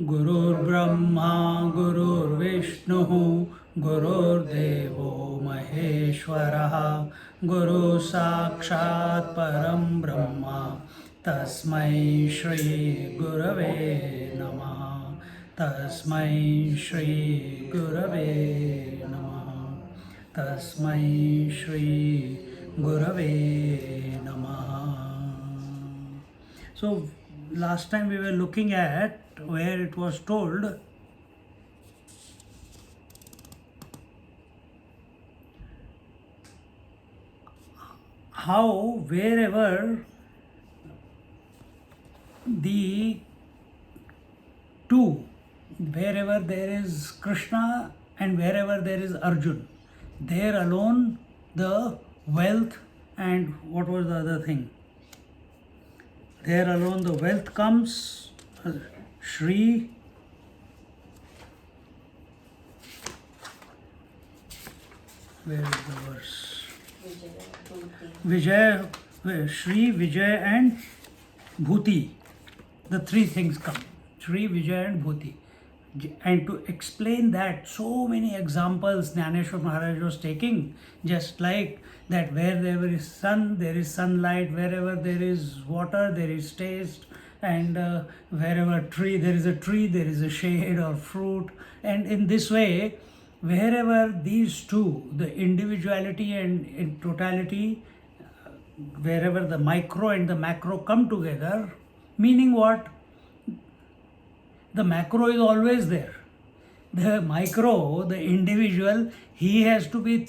Gurur Brahma, Gurur Vishnu, Gurur Devo Maheshwaraha, Guru Sakshat Param Brahma, Tasmai Shri Gurave Namaha, Tasmai Shri Gurave Namaha, Tasmai Shri Gurave Namaha. So, last time we were looking at where it was told how wherever the two, wherever there is Krishna and wherever there is Arjun, there alone the wealth and what was the other thing? There alone the wealth comes. Shri, where is the verse? Vijay, Shri, Vijay and Bhuti. The three things come. Shri, Vijay and Bhuti. And to explain that, so many examples Gyaneshwari Maharaj was taking, just like that where there is sun, there is sunlight, wherever there is water, there is taste, and wherever there is a shade or fruit. And in this way, wherever these two, the individuality and in totality, wherever the micro and the macro come together, meaning what? The macro is always there. The micro, the individual, he has to be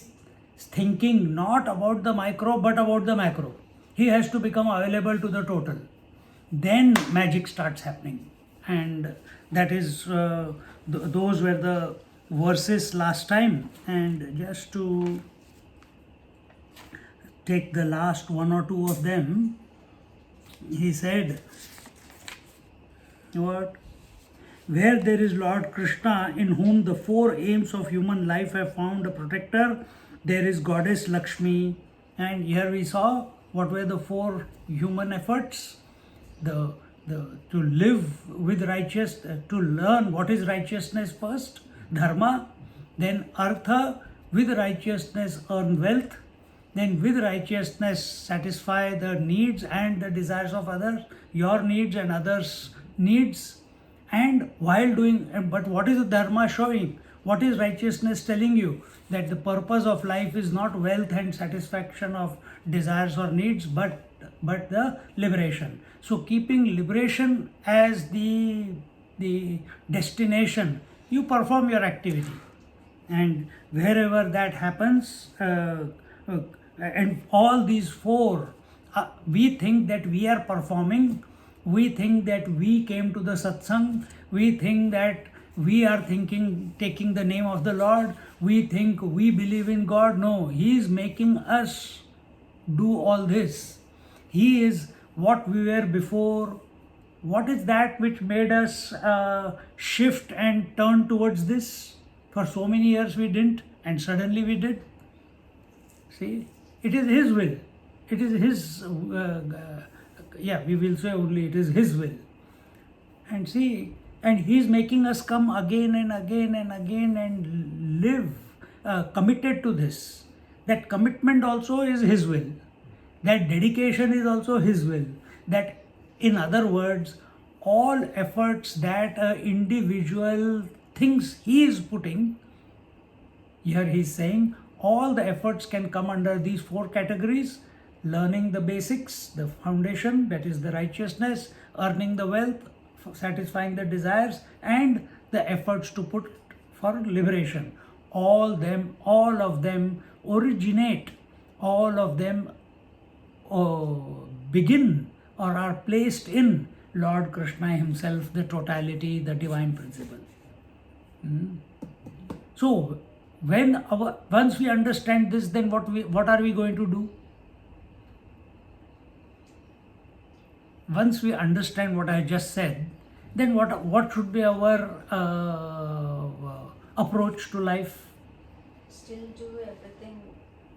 thinking not about the micro but about the macro. He has to become available to the total. Then magic starts happening. And that is, those were the verses last time. And just to take the last one or two of them, he said, what? Where there is Lord Krishna, in whom the four aims of human life have found a protector, there is Goddess Lakshmi. And here we saw what were the four human efforts. To live with righteousness, to learn what is righteousness first, dharma, then artha, with righteousness earn wealth, then with righteousness satisfy the needs and the desires of others, your needs and others' needs. And while doing, but what is the dharma showing? What is righteousness telling you? That the purpose of life is not wealth and satisfaction of desires or needs, but the liberation. So keeping liberation as the destination, you perform your activity. And wherever that happens, and all these four, we think that we are performing. We think that we came to the satsang. We think that we are taking the name of the Lord. We think we believe in God. No, He is making us do all this. He is what we were before. What is that which made us shift and turn towards this? For so many years we didn't, and suddenly we did. See, it is His will. It is His we will say only it is His will. And see, and He is making us come again and again and again and live committed to this. That commitment also is His will. That dedication is also His will. That, in other words, all efforts that an individual thinks he is putting, here he is saying, all the efforts can come under these four categories. Learning the basics, the foundation, that is the righteousness, earning the wealth, satisfying the desires, and the efforts to put for liberation. All of them originate, all of them begin or are placed in Lord Krishna Himself, the totality, the divine principle. So, once we understand this, then what are we going to do? Once we understand what I just said, then what should be our approach to life? Still do everything,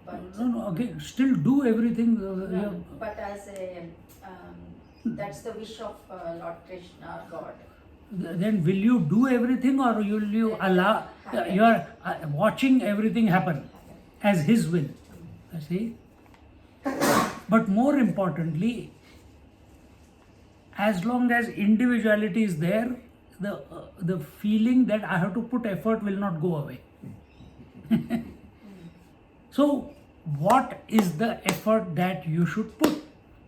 but No, again, still do everything. but as a that's the wish of Lord Krishna, God. Then will you do everything, or will you allow? You are watching everything happen as His will. See, but more importantly, as long as individuality is there, the feeling that I have to put effort will not go away. So, what is the effort that you should put?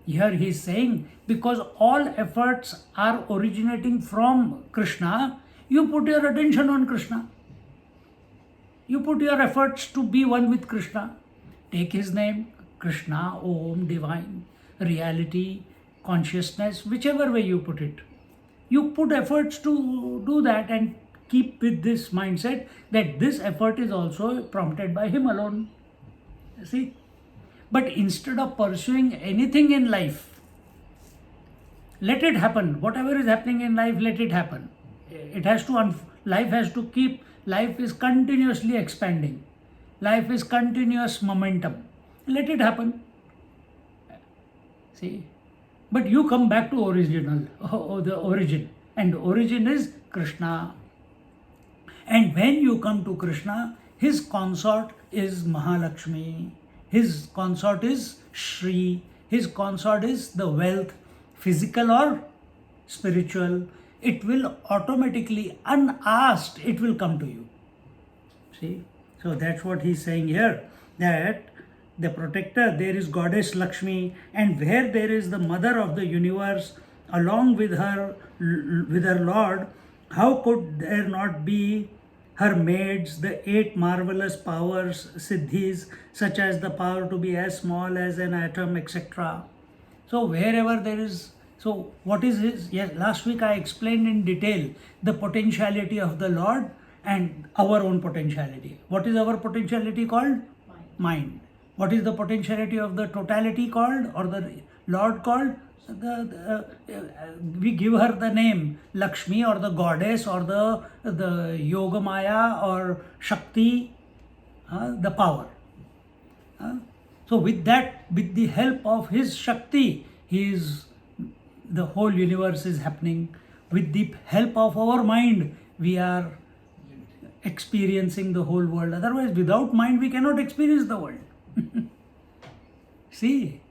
Here he is saying, because all efforts are originating from Krishna, you put your attention on Krishna. You put your efforts to be one with Krishna. Take his name, Krishna, Om, divine, reality, consciousness, whichever way you put it. You put efforts to do that and keep with this mindset that this effort is also prompted by him alone. See? But instead of pursuing anything in life, let it happen. Whatever is happening in life, let it happen. It has to, life has to keep, life is continuously expanding. Life is continuous momentum. Let it happen. See? But you come back to original, the origin. And the origin is Krishna. And when you come to Krishna, his consort is Mahalakshmi. His consort is Shri. His consort is the wealth, physical or spiritual. It will automatically, unasked, it will come to you. See? So that's what he's saying here, that the protector, there is goddess Lakshmi, and where there is the mother of the universe, along with her Lord, how could there not be her maids, the 8 marvelous powers, siddhis, such as the power to be as small as an atom, etc. So wherever there is, so what is his? Yes, last week I explained in detail the potentiality of the Lord and our own potentiality. What is our potentiality called? Mind. What is the potentiality of the totality called, or the Lord called? We give her the name Lakshmi, or the goddess, or the Yogamaya, or Shakti, the power. So with that, with the help of his Shakti, the whole universe is happening. With the help of our mind, we are experiencing the whole world. Otherwise, without mind, we cannot experience the world. See,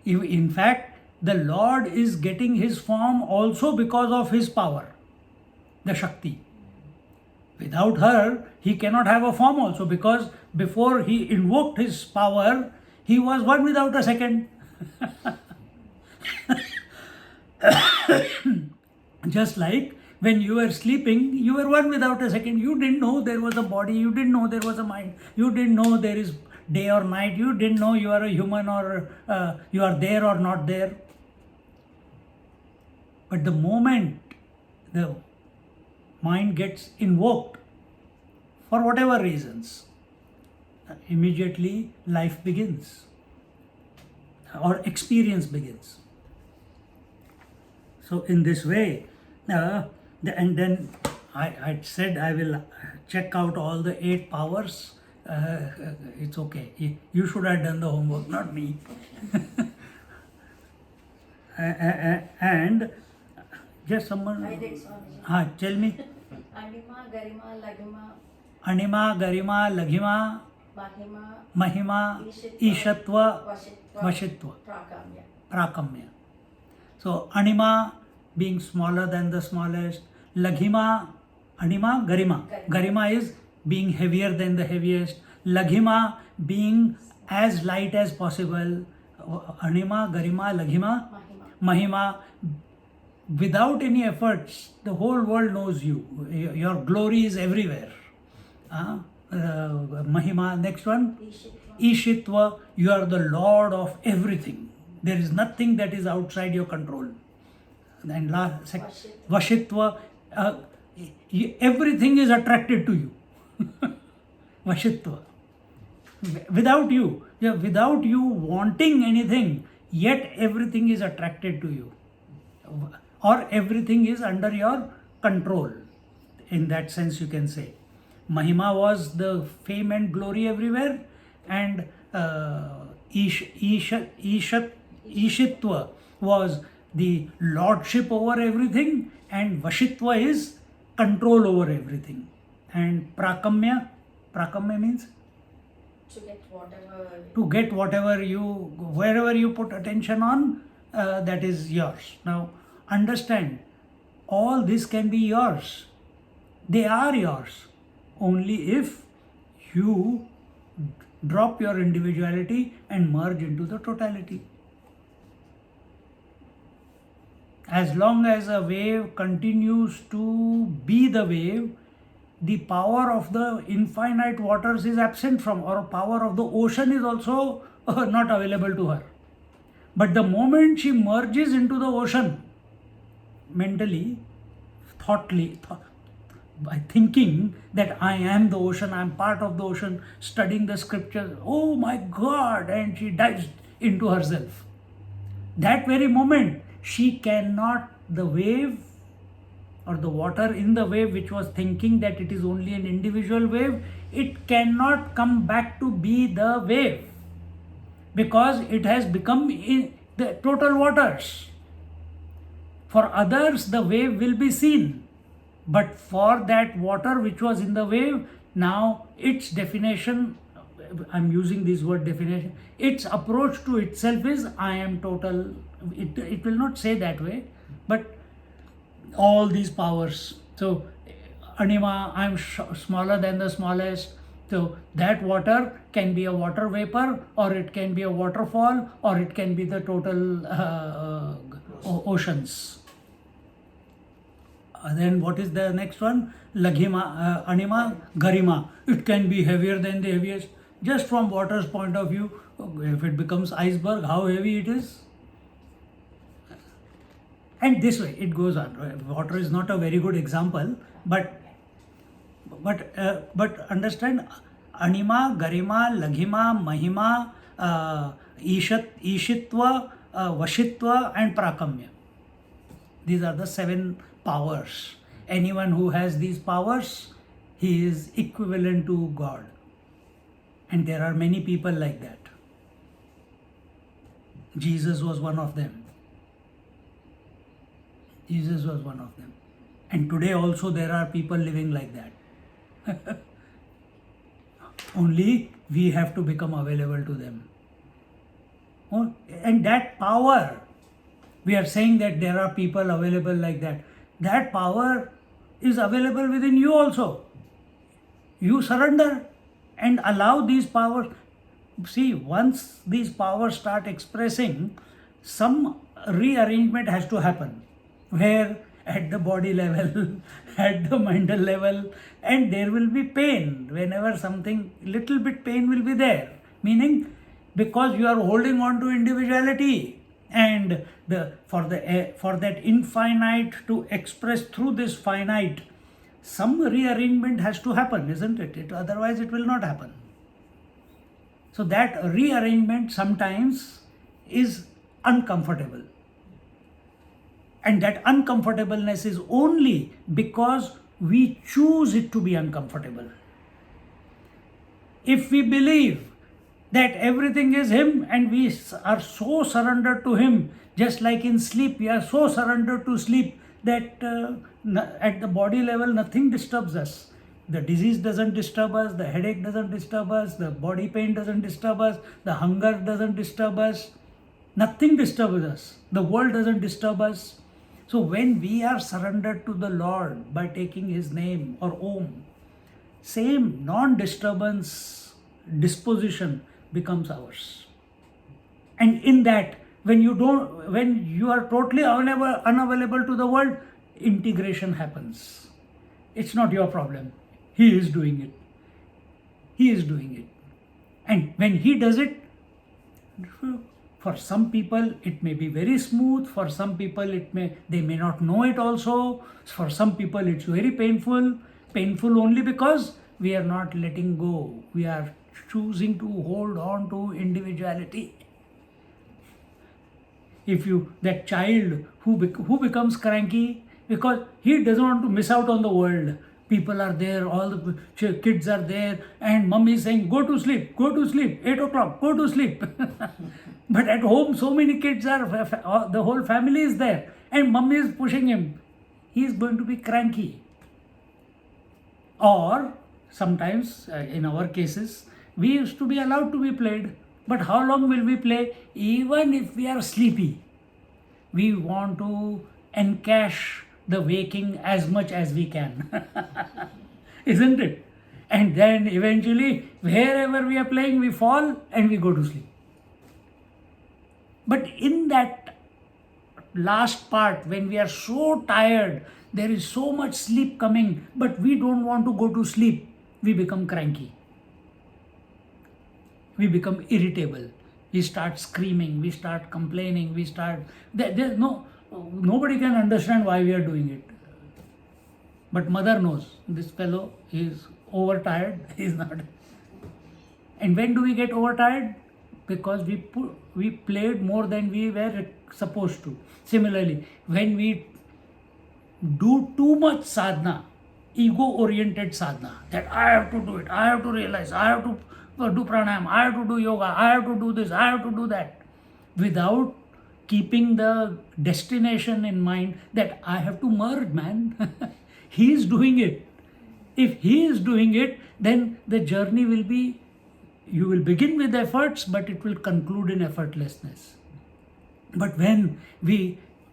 in fact, the Lord is getting his form also because of his power, the Shakti. Without her, he cannot have a form also, because before he invoked his power, he was one without a second. Just like when you were sleeping, you were one without a second. You didn't know there was a body, you didn't know there was a mind, you didn't know there is day or night, you didn't know you are a human, or you are there or not there. But the moment the mind gets invoked, for whatever reasons, immediately life begins, or experience begins. So in this way, and then I said I will check out all the 8 powers. It's okay. You should have done the homework, not me. And just someone. I did, Swami. Tell me. Anima, Garima, Laghima, Anima, Garima, Laghima, Mahima, Ishatva, Vashitva, Prakamya. So Anima being smaller than the smallest, Laghima, Anima, Garima. Garima is being heavier than the heaviest, Laghima being as light as possible, Anima, Garima, Laghima, Mahima. Without any efforts, the whole world knows you. Your glory is everywhere. Mahima, next one. Ishitva, you are the Lord of everything. There is nothing that is outside your control. And last, Vashitva, everything is attracted to you. Vashitva. Without you, without you wanting anything, yet everything is attracted to you. Or everything is under your control. In that sense, you can say. Mahima was the fame and glory everywhere, and Ishitva was the lordship over everything, and Vashitva is control over everything. And Prakamya means to get whatever wherever you put attention on, that is yours. Now understand, all this can be yours. They are yours only if you drop your individuality and merge into the totality. As long as a wave continues to be the wave, the power of the infinite waters is absent from, or power of the ocean is also not available to her. But the moment she merges into the ocean, mentally, by thinking that I am the ocean, I am part of the ocean, studying the scriptures, oh my God, and she dives into herself. That very moment, she cannot, the wave or the water in the wave, which was thinking that it is only an individual wave, it cannot come back to be the wave, because it has become in the total waters. For others, the wave will be seen, but for that water which was in the wave, now its definition, I'm using this word definition, its approach to itself is I am total. It will not say that way, but all these powers. So Anima, I am smaller than the smallest. So that water can be a water vapor, or it can be a waterfall, or it can be the total oceans. Then what is the next one? Laghima, Anima, Garima. It can be heavier than the heaviest. Just from water's point of view, if it becomes iceberg, how heavy it is. And this way it goes on. Water is not a very good example, but understand, Anima, Garima, Laghima, Mahima, Ishitva, Vashitva, and Prakamya. These are the 7 powers. Anyone who has these powers, he is equivalent to God. And there are many people like that. Jesus was one of them. Jesus was one of them. And today also there are people living like that. Only we have to become available to them. And that power, we are saying that there are people available like that. That power is available within you also. You surrender and allow these powers. See, once these powers start expressing, some rearrangement has to happen. Where at the body level, at the mental level, and there will be pain. Whenever something, little bit pain will be there. Meaning, because you are holding on to individuality, and for that infinite to express through this finite, some rearrangement has to happen, isn't it? Otherwise it will not happen. So that rearrangement sometimes is uncomfortable. And that uncomfortableness is only because we choose it to be uncomfortable. If we believe that everything is Him and we are so surrendered to Him, just like in sleep, we are so surrendered to sleep that at the body level nothing disturbs us. The disease doesn't disturb us, the headache doesn't disturb us, the body pain doesn't disturb us, the hunger doesn't disturb us, nothing disturbs us, the world doesn't disturb us. So when we are surrendered to the Lord by taking His name or Om, same non-disturbance disposition becomes ours. And in that, when you are totally unavailable to the world, integration happens. It's not your problem. He is doing it. He is doing it. And when He does it, For some people it may be very smooth, for some people they may not know it also, for some people it's very painful only because we are not letting go, we are choosing to hold on to individuality. That child who becomes cranky because he doesn't want to miss out on the world. People are there, all the kids are there, and mummy is saying, go to sleep, 8 o'clock, go to sleep. But at home, so many kids are, the whole family is there, and mummy is pushing him. He is going to be cranky. Or sometimes, in our cases, we used to be allowed to be played. But how long will we play? Even if we are sleepy, we want to encash the waking as much as we can. Isn't it? And then eventually, wherever we are playing, we fall and we go to sleep. But in that last part, when we are so tired, there is so much sleep coming, but we don't want to go to sleep, we become cranky. We become irritable. We start screaming, we start complaining, nobody can understand why we are doing it. But mother knows, this fellow is overtired, he is not. And when do we get overtired? Because we played more than we were supposed to. Similarly, when we do too much sadhana, ego-oriented sadhana, that I have to do it, I have to realize, I have to do pranayam, I have to do yoga, I have to do this, I have to do that, without keeping the destination in mind that I have to merge, man. He is doing it. If he is doing it, then the journey will be, you will begin with efforts, but it will conclude in effortlessness. But when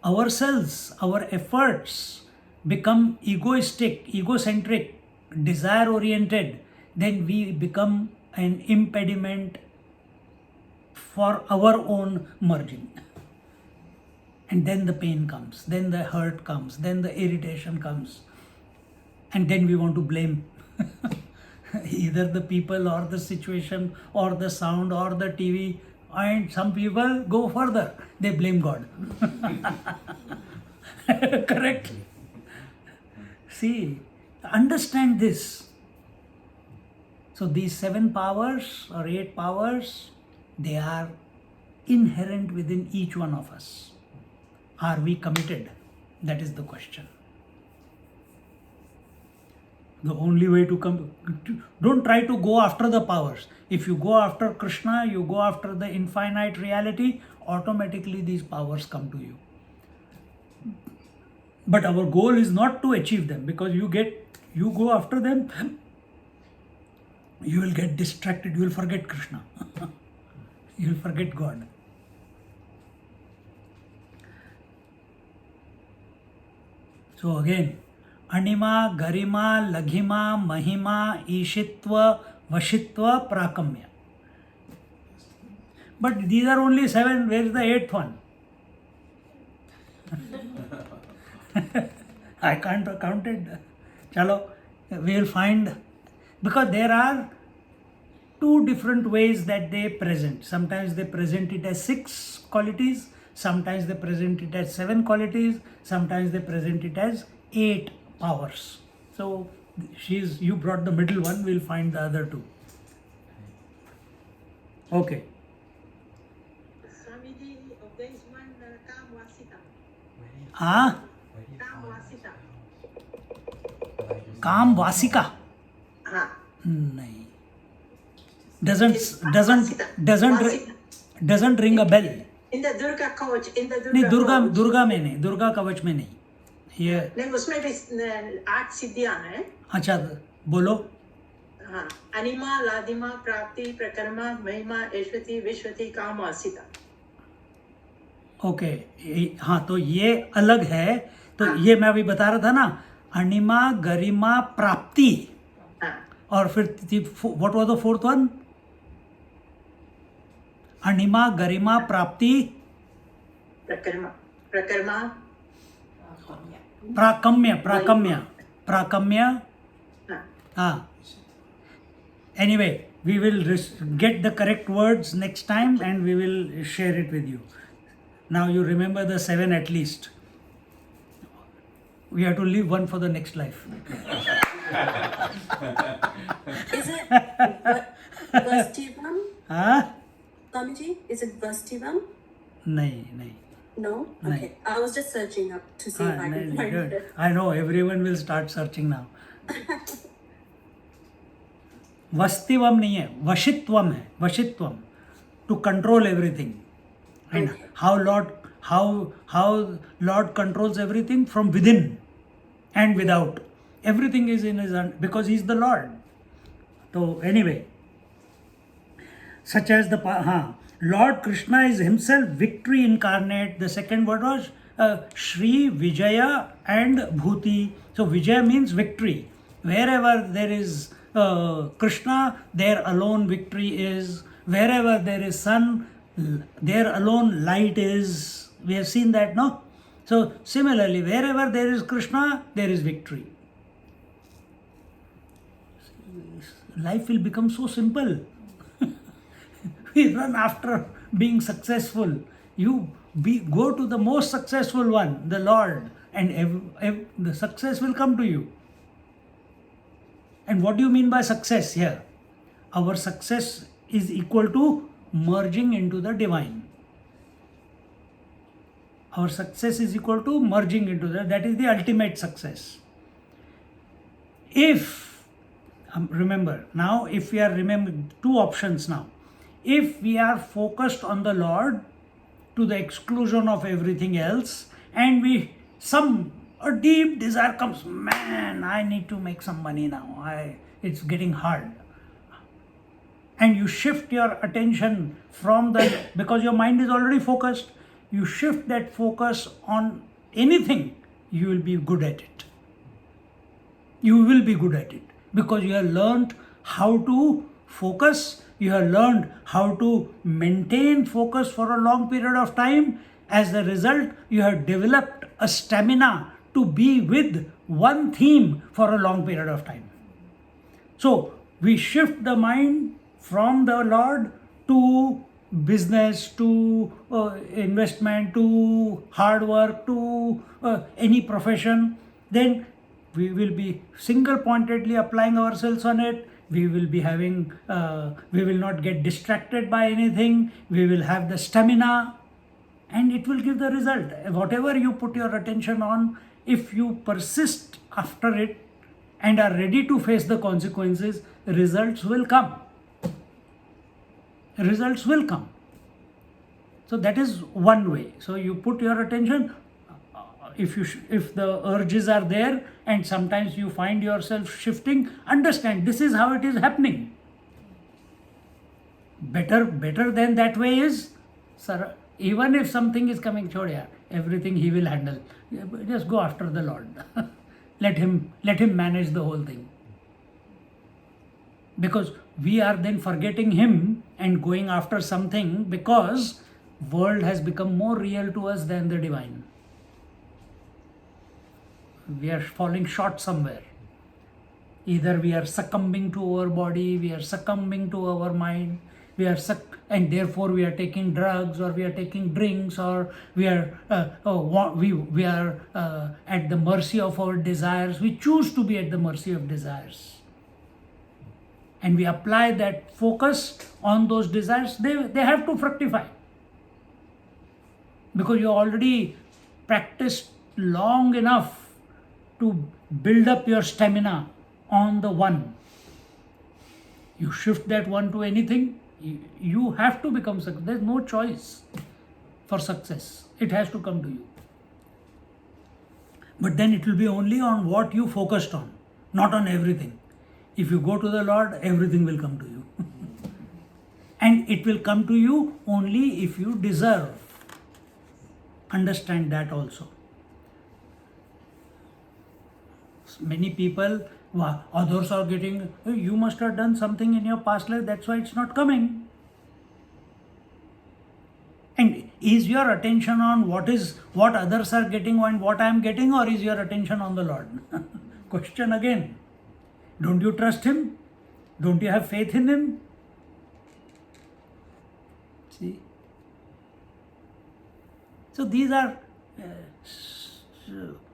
ourselves, our efforts become egoistic, egocentric, desire-oriented, then we become an impediment for our own merging. And then the pain comes, then the hurt comes, then the irritation comes. And then we want to blame either the people or the situation or the sound or the TV. And some people go further, they blame God. Correct? See, understand this. So these 7 powers or 8 powers, they are inherent within each one of us. Are we committed? That is the question. The only way to don't try to go after the powers. If you go after Krishna, you go after the infinite reality, automatically these powers come to you. But our goal is not to achieve them, because you go after them, you will get distracted, you will forget Krishna. You will forget God. So again, Anima, Garima, Laghima, Mahima, Ishitva, Vashitva, Prakamya. But these are only 7. Where is the 8th one? I can't count it. Chalo, we will find, because there are 2 different ways that they present. Sometimes they present it as 6 qualities, sometimes they present it as 7 qualities, sometimes they present it as 8 powers. So you brought the middle one, we'll find the other 2. Okay. Swamiji, there is one Kamvasita. Ah? Kamvasita. Kamvasika? Nahi. Doesn't ring a bell. In the Durga Kavach, नहीं, दुर्गा में नहीं, दुर्गा कवच में नहीं. ये नहीं, उसमें भी 8 सिद्धियां हैं. अच्छा, बोलो. हाँ, अनिमा, लादिमा, प्राप्ति, प्रकर्मा, महिमा, ऐश्वती, विश्वती, कामवासिता. ओके, हाँ, तो ये अलग है. तो हाँ. ये मैं अभी बता रहा था ना, अनिमा, गरिमा, प्राप्ति. हाँ. और फिर what was the 4th one? Anima, Garima, Prapti, Prakarma, प्राकम्य. हाँ. Anyway, We will get the correct words next time and we will share it with you. Now you remember the 7 at least. We have to leave one for the next life. Is it Vastivam? Huh? Swamiji, is it Vastivam? Nahi. No? Nahi. Okay. I was just searching up to see if I could find Good. it. I know everyone will start searching now. Vastivam nahi hai, Vashitvam hai, Vashitvam. To control everything. And Okay. how Lord controls everything from within and without. Everything is in his hand because he is the Lord. So anyway, such as the Lord Krishna is himself victory incarnate. The second word was Shri, Vijaya and Bhuti. So Vijaya means victory. Wherever there is Krishna, there alone victory is. Wherever there is sun, there alone light is. We have seen that, no? So similarly, wherever there is Krishna, there is victory. Life will become so simple. We run after being successful. Go to the most successful one, the Lord, and the success will come to you. And what do you mean by success here? Our success is equal to merging into the divine. Our success is equal to merging into that is the ultimate success. If, remember, now if we are remembering 2 options now. If we are focused on the Lord to the exclusion of everything else, and a deep desire comes, man, I need to make some money now. It's getting hard. And you shift your attention from because your mind is already focused, you shift that focus on anything, you will be good at it. You will be good at it because you have learned how to focus, you have learned how to maintain focus for a long period of time. As a result, you have developed a stamina to be with one theme for a long period of time. So we shift the mind from the Lord to business, to investment, to hard work, to any profession. Then we will be single-pointedly applying ourselves on it. We will be we will not get distracted by anything. We will have the stamina and it will give the result. Whatever you put your attention on, if you persist after it and are ready to face the consequences, results will come. Results will come. So that is one way. So you put your attention, if the urges are there and sometimes you find yourself shifting, understand this is how it is happening. Better than that way is, sir, even if something is coming, chhod yaar, everything he will handle. Just go after the Lord. Let him manage the whole thing. Because we are then forgetting him and going after something because world has become more real to us than the divine. We are falling short somewhere. Either we are succumbing to our body, we are succumbing to our mind, and therefore we are taking drugs or we are taking drinks or we are at the mercy of our desires. We choose to be at the mercy of desires. And we apply that focus on those desires, they have to fructify. Because you already practiced long enough to build up your stamina on the one. You shift that one to anything, you have to become successful. There's no choice for success. It has to come to you. But then it will be only on what you focused on, not on everything. If you go to the Lord, everything will come to you. And it will come to you only if you deserve. Understand that also. Many people, others are getting, you must have done something in your past life, that's why it's not coming. And is your attention on what others are getting and what I am getting, or is your attention on the Lord? Question again. Don't you trust him? Don't you have faith in him? See? So these are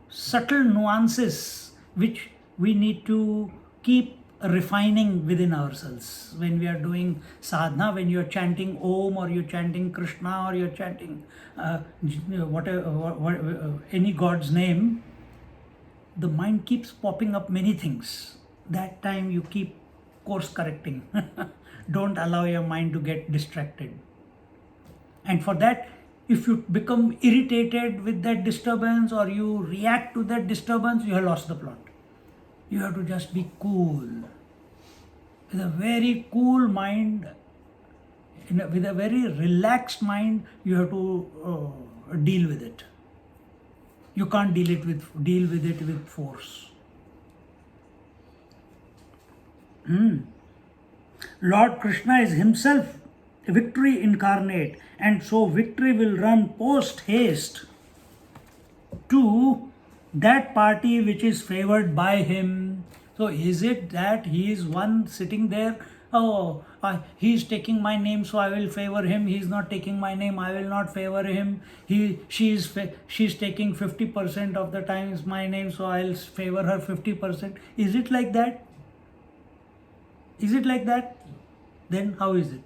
subtle nuances which we need to keep refining within ourselves when we are doing sadhana, when you are chanting Om, or you're chanting Krishna, or you're chanting any God's name. The mind keeps popping up many things. That time you keep course correcting. Don't allow your mind to get distracted. And for that, if you become irritated with that disturbance or you react to that disturbance, you have lost the plot. You have to just be cool. With a very cool mind, with a very relaxed mind, you have to deal with it. You can't deal with it with force. Lord Krishna is himself victory incarnate, and so victory will run post haste to that party which is favored by him. So is it that he is one sitting there, oh, he is taking my name, so I will favor him. He is not taking my name, I will not favor him. She is taking 50% of the times my name, so I will favor her 50%. Is it like that? Is it like that? Then how is it?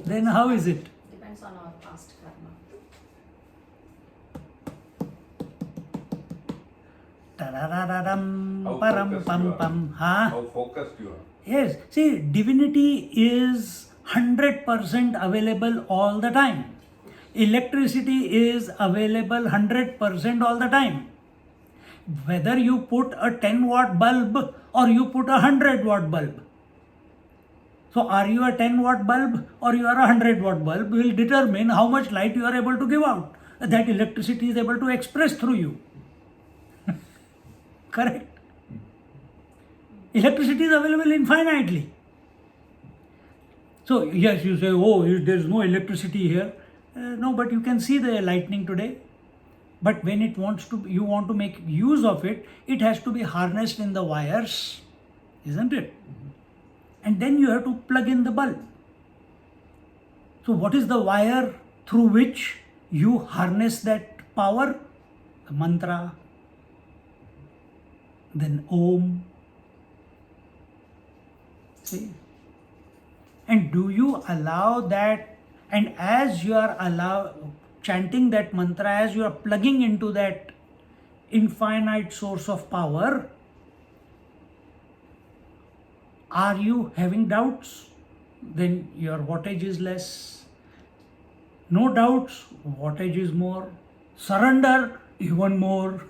Then how is it? Depends on our past karma. Tarararam, How param focused pam you are. pam. How focused you are. Yes, see, divinity is 100% available all the time. Electricity is available 100% all the time. Whether you put a 10-watt bulb or you put a 100-watt bulb. So are you a 10-watt bulb or you are a 100-watt bulb will determine how much light you are able to give out. That electricity is able to express through you. Correct? Electricity is available infinitely. So yes, you say, oh, there is no electricity here. No, but you can see the lightning today. But when you want to make use of it, it has to be harnessed in the wires, isn't it? And then you have to plug in the bulb. So what is the wire through which you harness that power? The mantra, then Om. See? And do you allow that, and as you are chanting that mantra, as you are plugging into that infinite source of power, are you having doubts? Then your wattage is less. No doubts, wattage is more. Surrender, even more.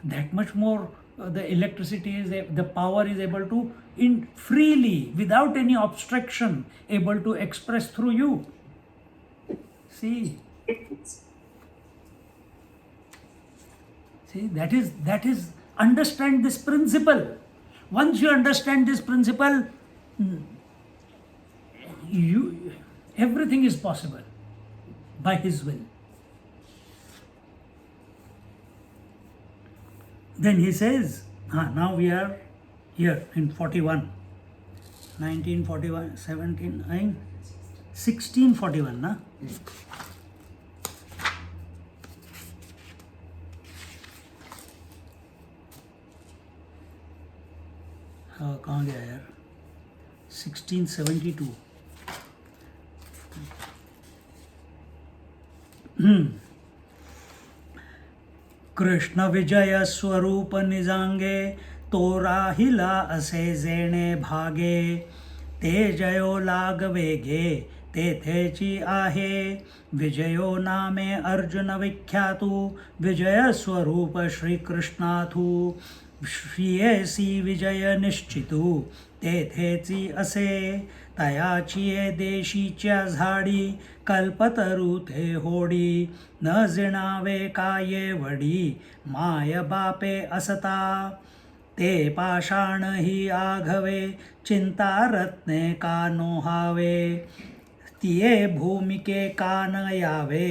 That much more the electricity is, the power is able to freely, without any obstruction, able to express through you. See, that is understand this principle. Once you understand this principle, everything is possible by His will. Then he says, now we are here in 41, 1941, 1641, na? कहाँ गया यार? 1672. कृष्ण विजय स्वरूप निजांगे तोराहिला असे जेणे भागे ते जयो लाग वेगे तेथेची आहे विजयो नामे अर्जुन विख्यातु विजय स्वरूप श्री कृष्णाथु श्रियेसी विजय निश्चितु तेथेची असे तयाची देशीच्या झाडी कल्पतरू थे होडी न जिणावे काये वडी माय बापे असता ते पाषाण ही आघवे चिंता रत्ने का नोहावे तिये भूमिके कान यावे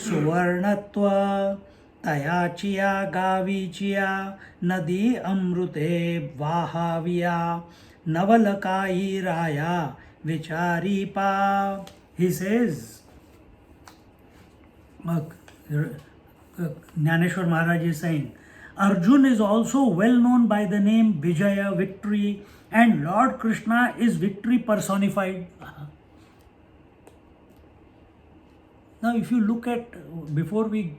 सुवर्णत्व Tayachiya gavichiya nadi amrute vahaviya navalakayi raya vicharipa. He says, Gyaneshwari Maharaj is saying, Arjun is also well known by the name Vijaya, victory, and Lord Krishna is victory personified. Now, if you look at, before we,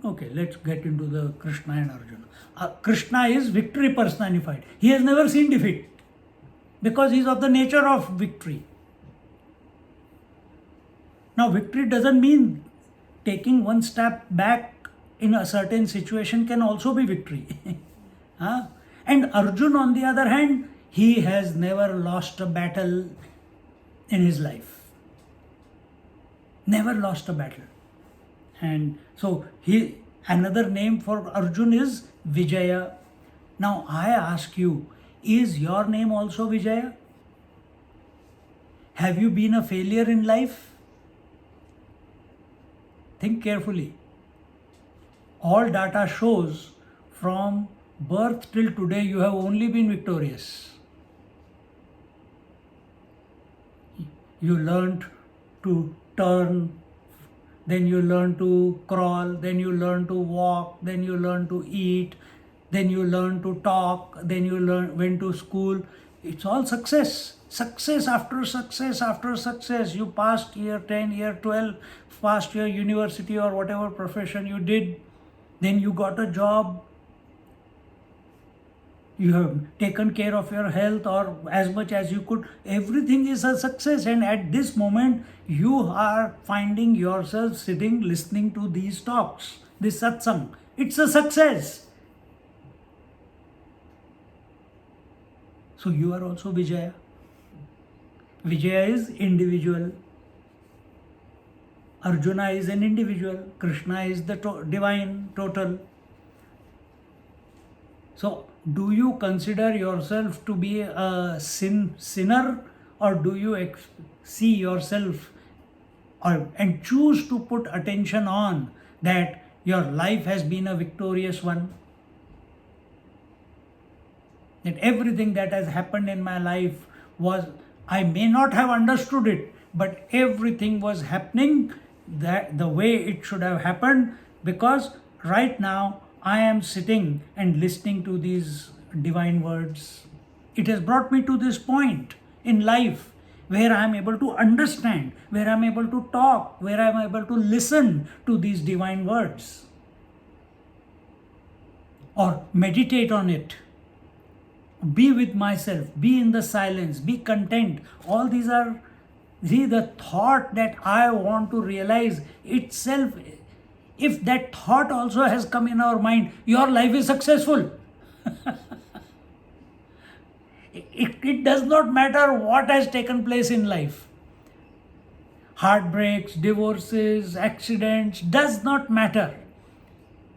okay, let's get into the Krishna and Arjuna. Krishna is victory personified. He has never seen defeat because he is of the nature of victory. Now, victory doesn't mean taking one step back in a certain situation can also be victory. Huh? And Arjun, on the other hand, he has never lost a battle in his life. Never lost a battle. And so another name for Arjun is Vijaya. Now I ask you, is your name also Vijaya? Have you been a failure in life? Think carefully. All data shows from birth till today you have only been victorious. You learned to turn, then you learn to crawl, then you learn to walk, then you learn to eat, then you learn to talk, then you went to school. It's all success. Success after success after success. You passed year 10, year 12, passed your university or whatever profession you did. Then you got a job. You have taken care of your health or as much as you could. Everything is a success, and at this moment you are finding yourself sitting listening to these talks, this satsang. It's a success. So you are also Vijaya. Vijaya is individual. Arjuna is an individual. Krishna is the divine total. So, do you consider yourself to be a sinner, or do you see yourself and choose to put attention on that your life has been a victorious one? That everything that has happened in my life was, I may not have understood it, but everything was happening that the way it should have happened, because right now I am sitting and listening to these divine words. It has brought me to this point in life where I am able to understand, where I am able to talk, where I am able to listen to these divine words or meditate on it. Be with myself, be in the silence, be content. All these are the thought that I want to realize itself. If that thought also has come in our mind, your life is successful. It does not matter what has taken place in life. Heartbreaks, divorces, accidents, does not matter.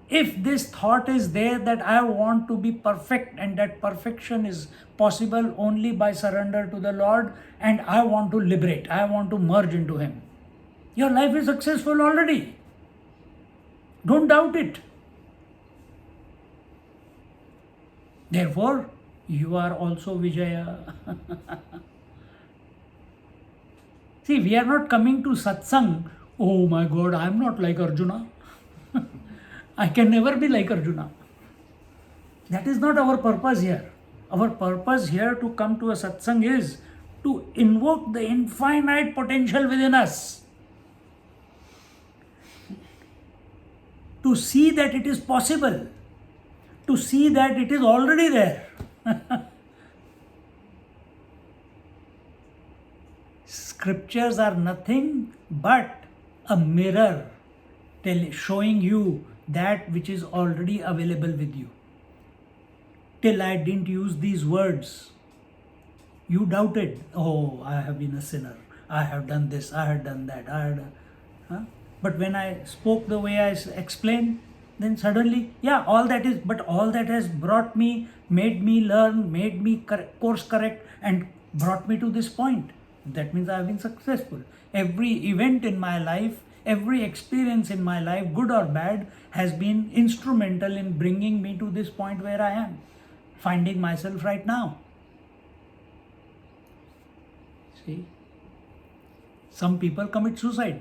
If this thought is there that I want to be perfect, and that perfection is possible only by surrender to the Lord, and I want to liberate, I want to merge into Him, your life is successful already. Don't doubt it. Therefore, you are also Vijaya. See, we are not coming to satsang, oh my God, I am not like Arjuna. I can never be like Arjuna. That is not our purpose here. Our purpose here to come to a satsang is to invoke the infinite potential within us. To see that it is possible. To see that it is already there. Scriptures are nothing but a mirror showing you that which is already available with you. Till I didn't use these words, you doubted, oh, I have been a sinner, I have done this, I have done that, But when I spoke the way I explained, then suddenly, all that has brought me, made me learn, made me course correct, and brought me to this point. That means I have been successful. Every event in my life, every experience in my life, good or bad, has been instrumental in bringing me to this point where I am, finding myself right now. See? Some people commit suicide.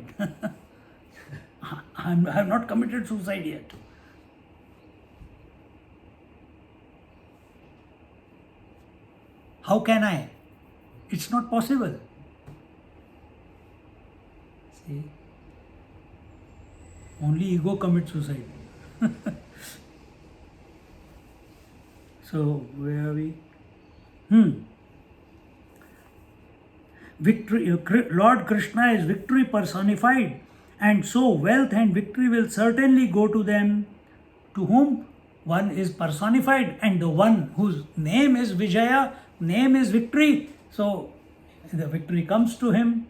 I have not committed suicide yet. How can I? It's not possible. See? Only ego commits suicide. So, where are we? Victory, Lord Krishna is victory personified, and so wealth and victory will certainly go to them. To whom? One is personified, and the one whose name is Vijaya, name is victory. So the victory comes to him.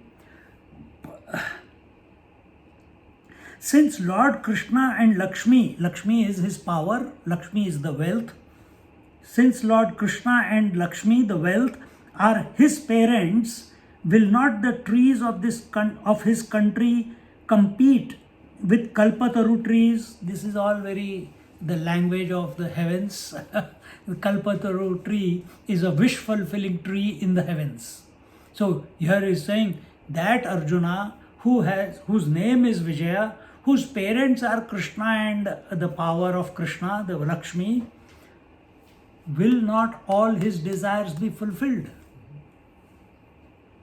Since Lord Krishna and Lakshmi is his power, Lakshmi is the wealth. Since Lord Krishna and Lakshmi, the wealth, are his parents, will not the trees of his country compete with Kalpataru trees? This is all very the language of the heavens. The Kalpataru tree is a wish-fulfilling tree in the heavens. So here is saying that Arjuna, whose name is Vijaya, whose parents are Krishna and the power of Krishna, the Lakshmi, will not all his desires be fulfilled?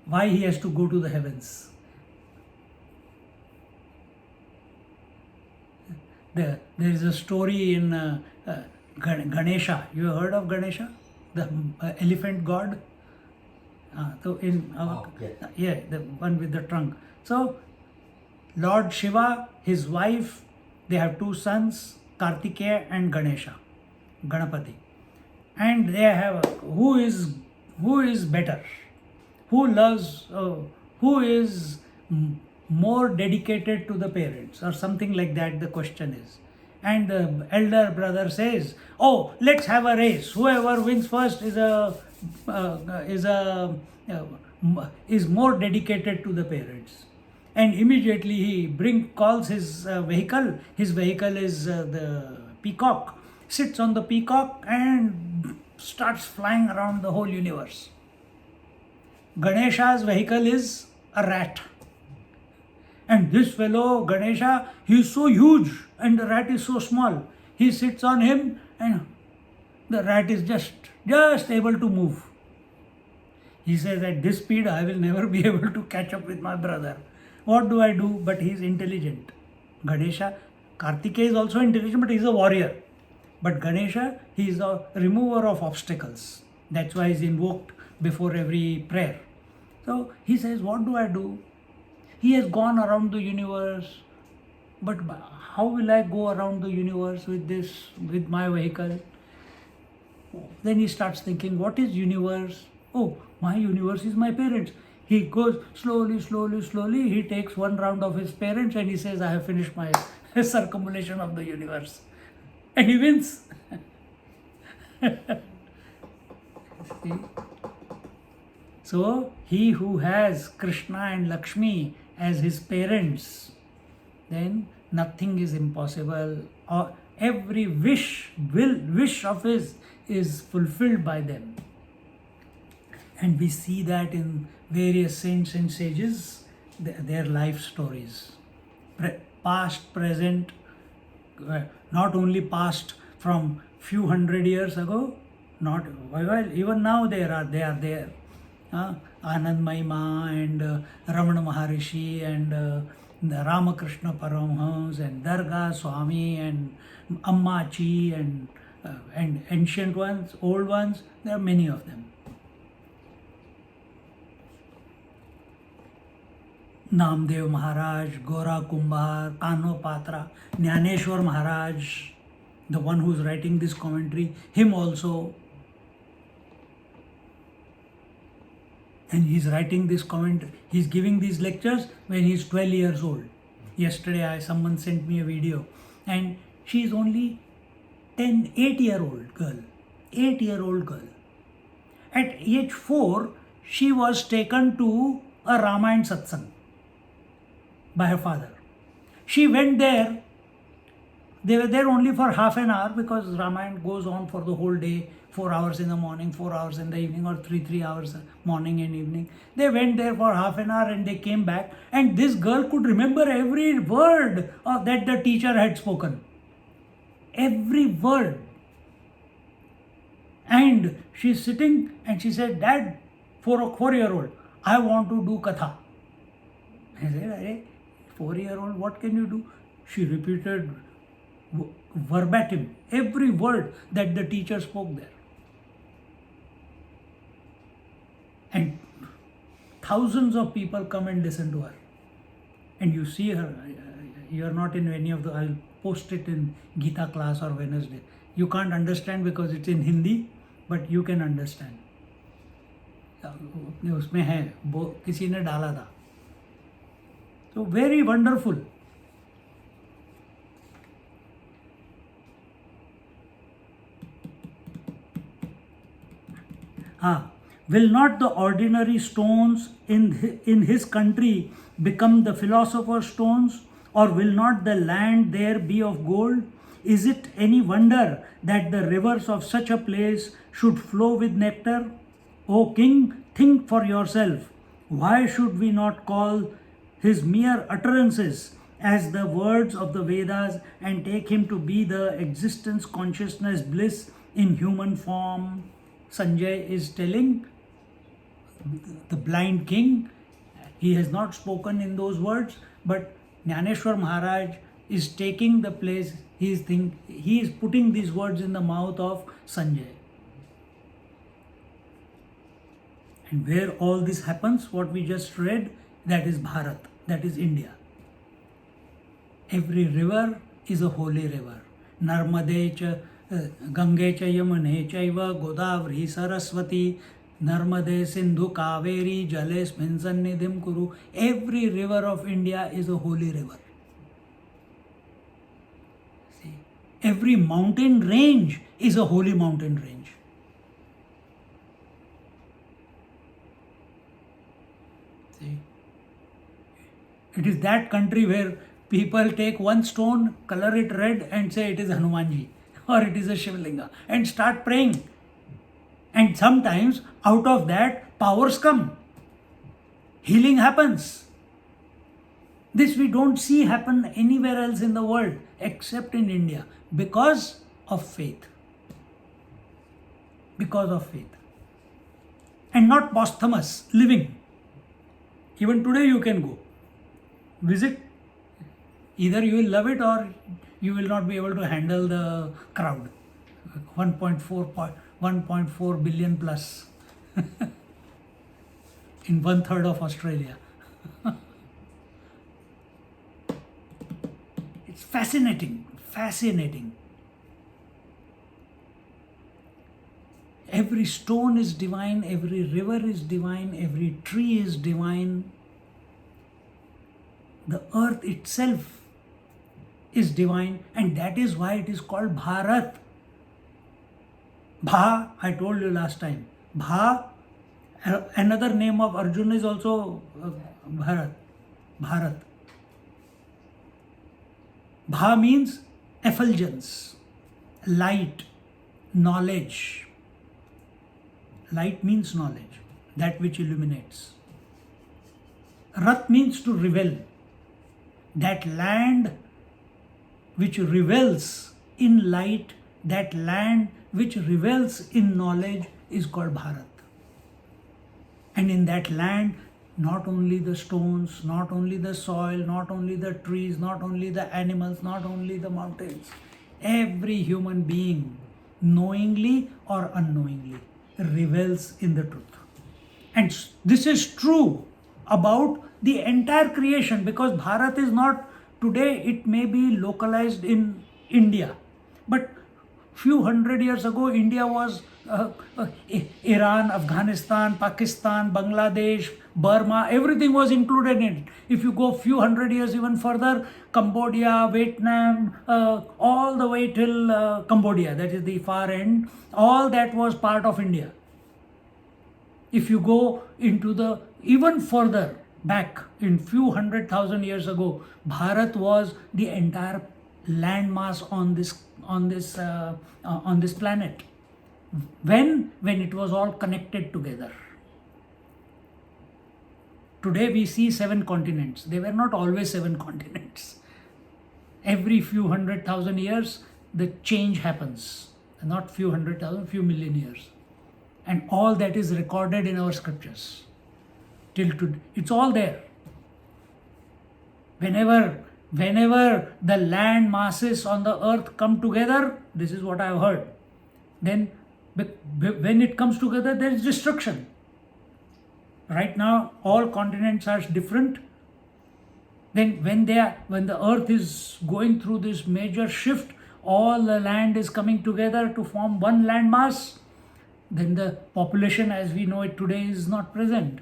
Why he has to go to the heavens? There is a story in Ganesha. You have heard of Ganesha, the elephant god? So in our, the one with the trunk. So Lord Shiva, his wife, they have two sons, Kartikeya and Ganesha, Ganapati, and they have who is better, who loves, who is more dedicated to the parents, or something like that. The question is, and the elder brother says, "Oh, let's have a race. Whoever wins first is more dedicated to the parents." And immediately he calls his vehicle. His vehicle is the peacock. Sits on the peacock and starts flying around the whole universe. Ganesha's vehicle is a rat. And this fellow, Ganesha, he is so huge and the rat is so small. He sits on him and the rat is just able to move. He says, at this speed, I will never be able to catch up with my brother. What do I do? But he is intelligent. Ganesha, Kartikeya is also intelligent, but he is a warrior. But Ganesha, he is a remover of obstacles. That's why he is invoked before every prayer. So he says, what do I do? He has gone around the universe, but how will I go around the universe with my vehicle? Then he starts thinking, what is universe? Oh, my universe is my parents. He goes slowly, he takes one round of his parents and he says, I have finished my circumambulation of the universe. And he wins. See? So, he who has Krishna and Lakshmi as his parents, then nothing is impossible. Or every wish of his is fulfilled by them. And we see that in various saints and sages, their life stories. Past, present, not only past from few hundred years ago, even now they are there. Anand Mahima and Ramana Maharishi and Ramakrishna Paramhans and Darga Swami and Ammachi and ancient ones, old ones, there are many of them. Namdev Maharaj, Gora Kumbhar, Kano Patra, Dnyaneshwari Maharaj, the one who is writing this commentary, him also. And he's writing this commentary, he's giving these lectures when he's 12 years old. Yesterday someone sent me a video and she is only 8-year-old girl. 8-year-old girl. At age 4, she was taken to a Ramayana satsang by her father. She went there. They were there only for half an hour because Ramayana goes on for the whole day, 4 hours in the morning, 4 hours in the evening, or 3 hours morning and evening. They went there for half an hour and they came back, and this girl could remember every word that the teacher had spoken. Every word. And she's sitting and she said, Dad, for a 4-year-old, I want to do katha. I said, hey, 4-year-old, what can you do? She repeated verbatim every word that the teacher spoke there. And thousands of people come and listen to her. And you see her, you are not in any of the, I'll post it in Gita class or Wednesday. You can't understand because it's in Hindi, but you can understand. उसमें है वो किसी ने डाला था. So very wonderful. Will not the ordinary stones in his country become the philosopher's stones, or will not the land there be of gold? Is it any wonder that the rivers of such a place should flow with nectar? O king, think for yourself. Why should we not call his mere utterances as the words of the Vedas and take him to be the existence, consciousness, bliss in human form? Sanjay is telling the blind king, he has not spoken in those words, but Gyaneshwar Maharaj is taking the place, he is putting these words in the mouth of Sanjay. And where all this happens, what we just read, that is Bharat, that is India. Every river is a holy river. Narmade cha, Gange cha, Yamune chaiva, Godavari Saraswati, Narmade Sindhu Kaveri, Jalesmin Sannidhim Kuru. Every river of India is a holy river. See, every mountain range is a holy mountain range. See, it is that country where people take one stone, color it red and say it is Hanumanji or it is a Shivlinga and start praying. And sometimes out of that powers come. Healing happens. This we don't see happen anywhere else in the world except in India because of faith. Because of faith. And not posthumous, living. Even today you can go. Visit. Either you will love it or you will not be able to handle the crowd. 1.4 billion plus in 1/3 of Australia. It's fascinating, fascinating. Every stone is divine, every river is divine, every tree is divine. The earth itself is divine, and that is why it is called Bharat. Bha, I told you last time. Bha, another name of Arjuna is also Bharat. Bharat. Bha means effulgence, light, knowledge. Light means knowledge, that which illuminates. Rat means to revel. That land which revels in light, that land which revels in knowledge is called Bharat. And in that land, not only the stones, not only the soil, not only the trees, not only the animals, not only the mountains, every human being, knowingly or unknowingly, revels in the truth. And this is true about the entire creation, because Bharat is not, today it may be localized in India, but few hundred years ago India was Iran, Afghanistan, Pakistan, Bangladesh, Burma, everything was included in it. If you go few hundred years even further, Cambodia, Vietnam, all the way till Cambodia, that is the far end, all that was part of India. If you go into the even further, back in few 100,000 years ago, Bharat was the entire landmass on this planet. When it was all connected together. Today we see 7 continents. They were not always 7 continents. Every few 100,000 years, the change happens. Not few 100,000, few million years. And all that is recorded in our scriptures. Till today, it's all there. Whenever the land masses on the earth come together, this is what I've heard, then when it comes together, there is destruction. Right now, all continents are different. Then when the earth is going through this major shift, all the land is coming together to form one landmass, then the population as we know it today is not present.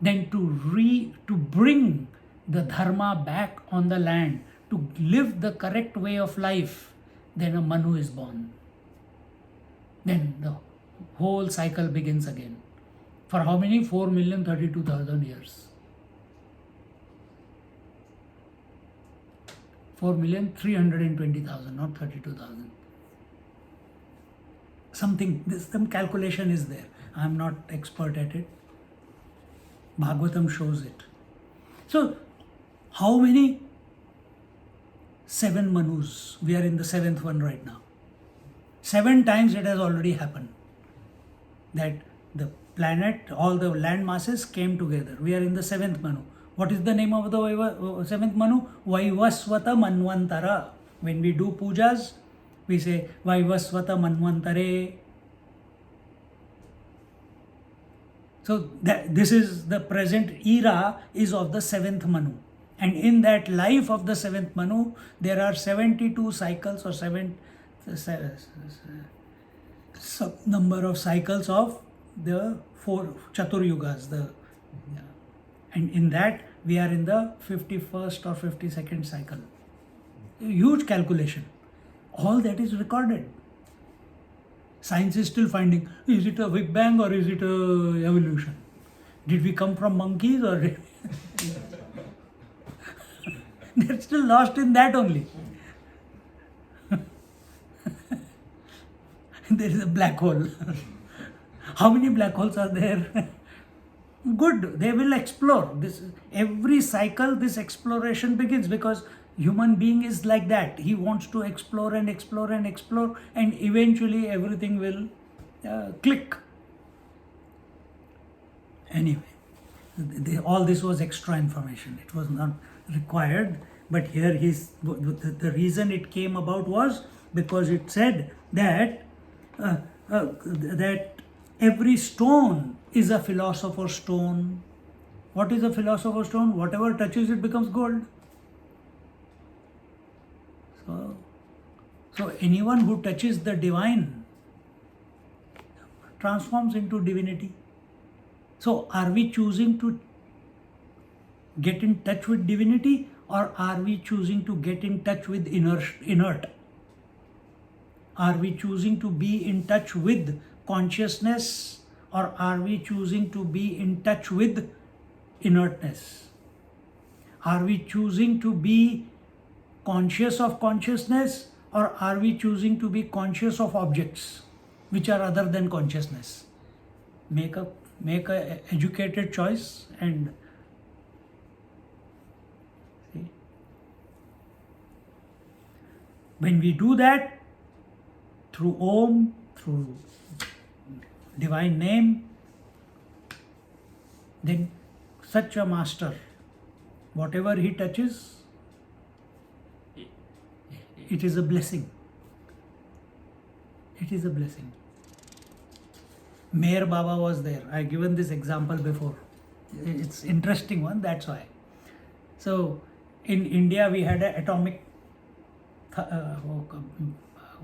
Then to bring the dharma back on the land, to live the correct way of life, then a Manu is born. Then the whole cycle begins again. For how many? 4,032,000 years. 4,320,000, not 32,000. Some calculation is there. I am not expert at it. Bhagavatam shows it. So, how many? 7 Manus. We are in the 7th one right now. 7 times it has already happened. That the planet, all the land masses came together. We are in the 7th Manu. What is the name of the 7th Manu? Vaivasvata Manvantara. When we do pujas, we say Vaivasvata Manvantare. So this is the present era is of the 7th Manu. And in that life of the 7th Manu, there are 72 cycles or some number of cycles of the 4 Chatur Yugas. And in that, we are in the 51st or 52nd cycle. A huge calculation. All that is recorded. Science is still finding, is it a Big Bang or is it a evolution? Did we come from monkeys or... They're still lost in that only. There is a black hole. How many black holes are there? Good, they will explore. Every cycle, this exploration begins because human being is like that. He wants to explore and explore and explore, and eventually everything will click. Anyway, all this was extra information. It was not required, but here the reason it came about was because it said that that every stone is a philosopher's stone. What is a philosopher's stone? Whatever touches it becomes gold. So anyone who touches the divine transforms into divinity. So are we choosing to get in touch with divinity, or are we choosing to get in touch with inert? Are we choosing to be in touch with consciousness, or are we choosing to be in touch with inertness? Are we choosing to be conscious of consciousness, or are we choosing to be conscious of objects which are other than consciousness? Make a educated choice and see. When we do that, through Om, through divine name, then such a master, whatever he touches, it is a blessing. It is a blessing. Meher Baba was there. I have given this example before. It's interesting one, that's why. So in India we had an atomic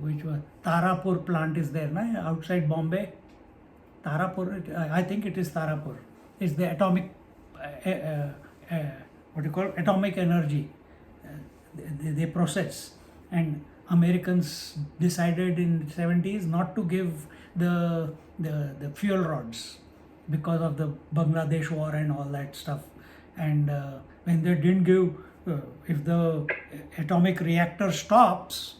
which was Tarapur plant is there, outside Bombay. Tarapur, I think it is Tarapur. It's the atomic, atomic energy. They process. And Americans decided in the 70s not to give the fuel rods because of the Bangladesh war and all that stuff. And when they didn't give, if the atomic reactor stops,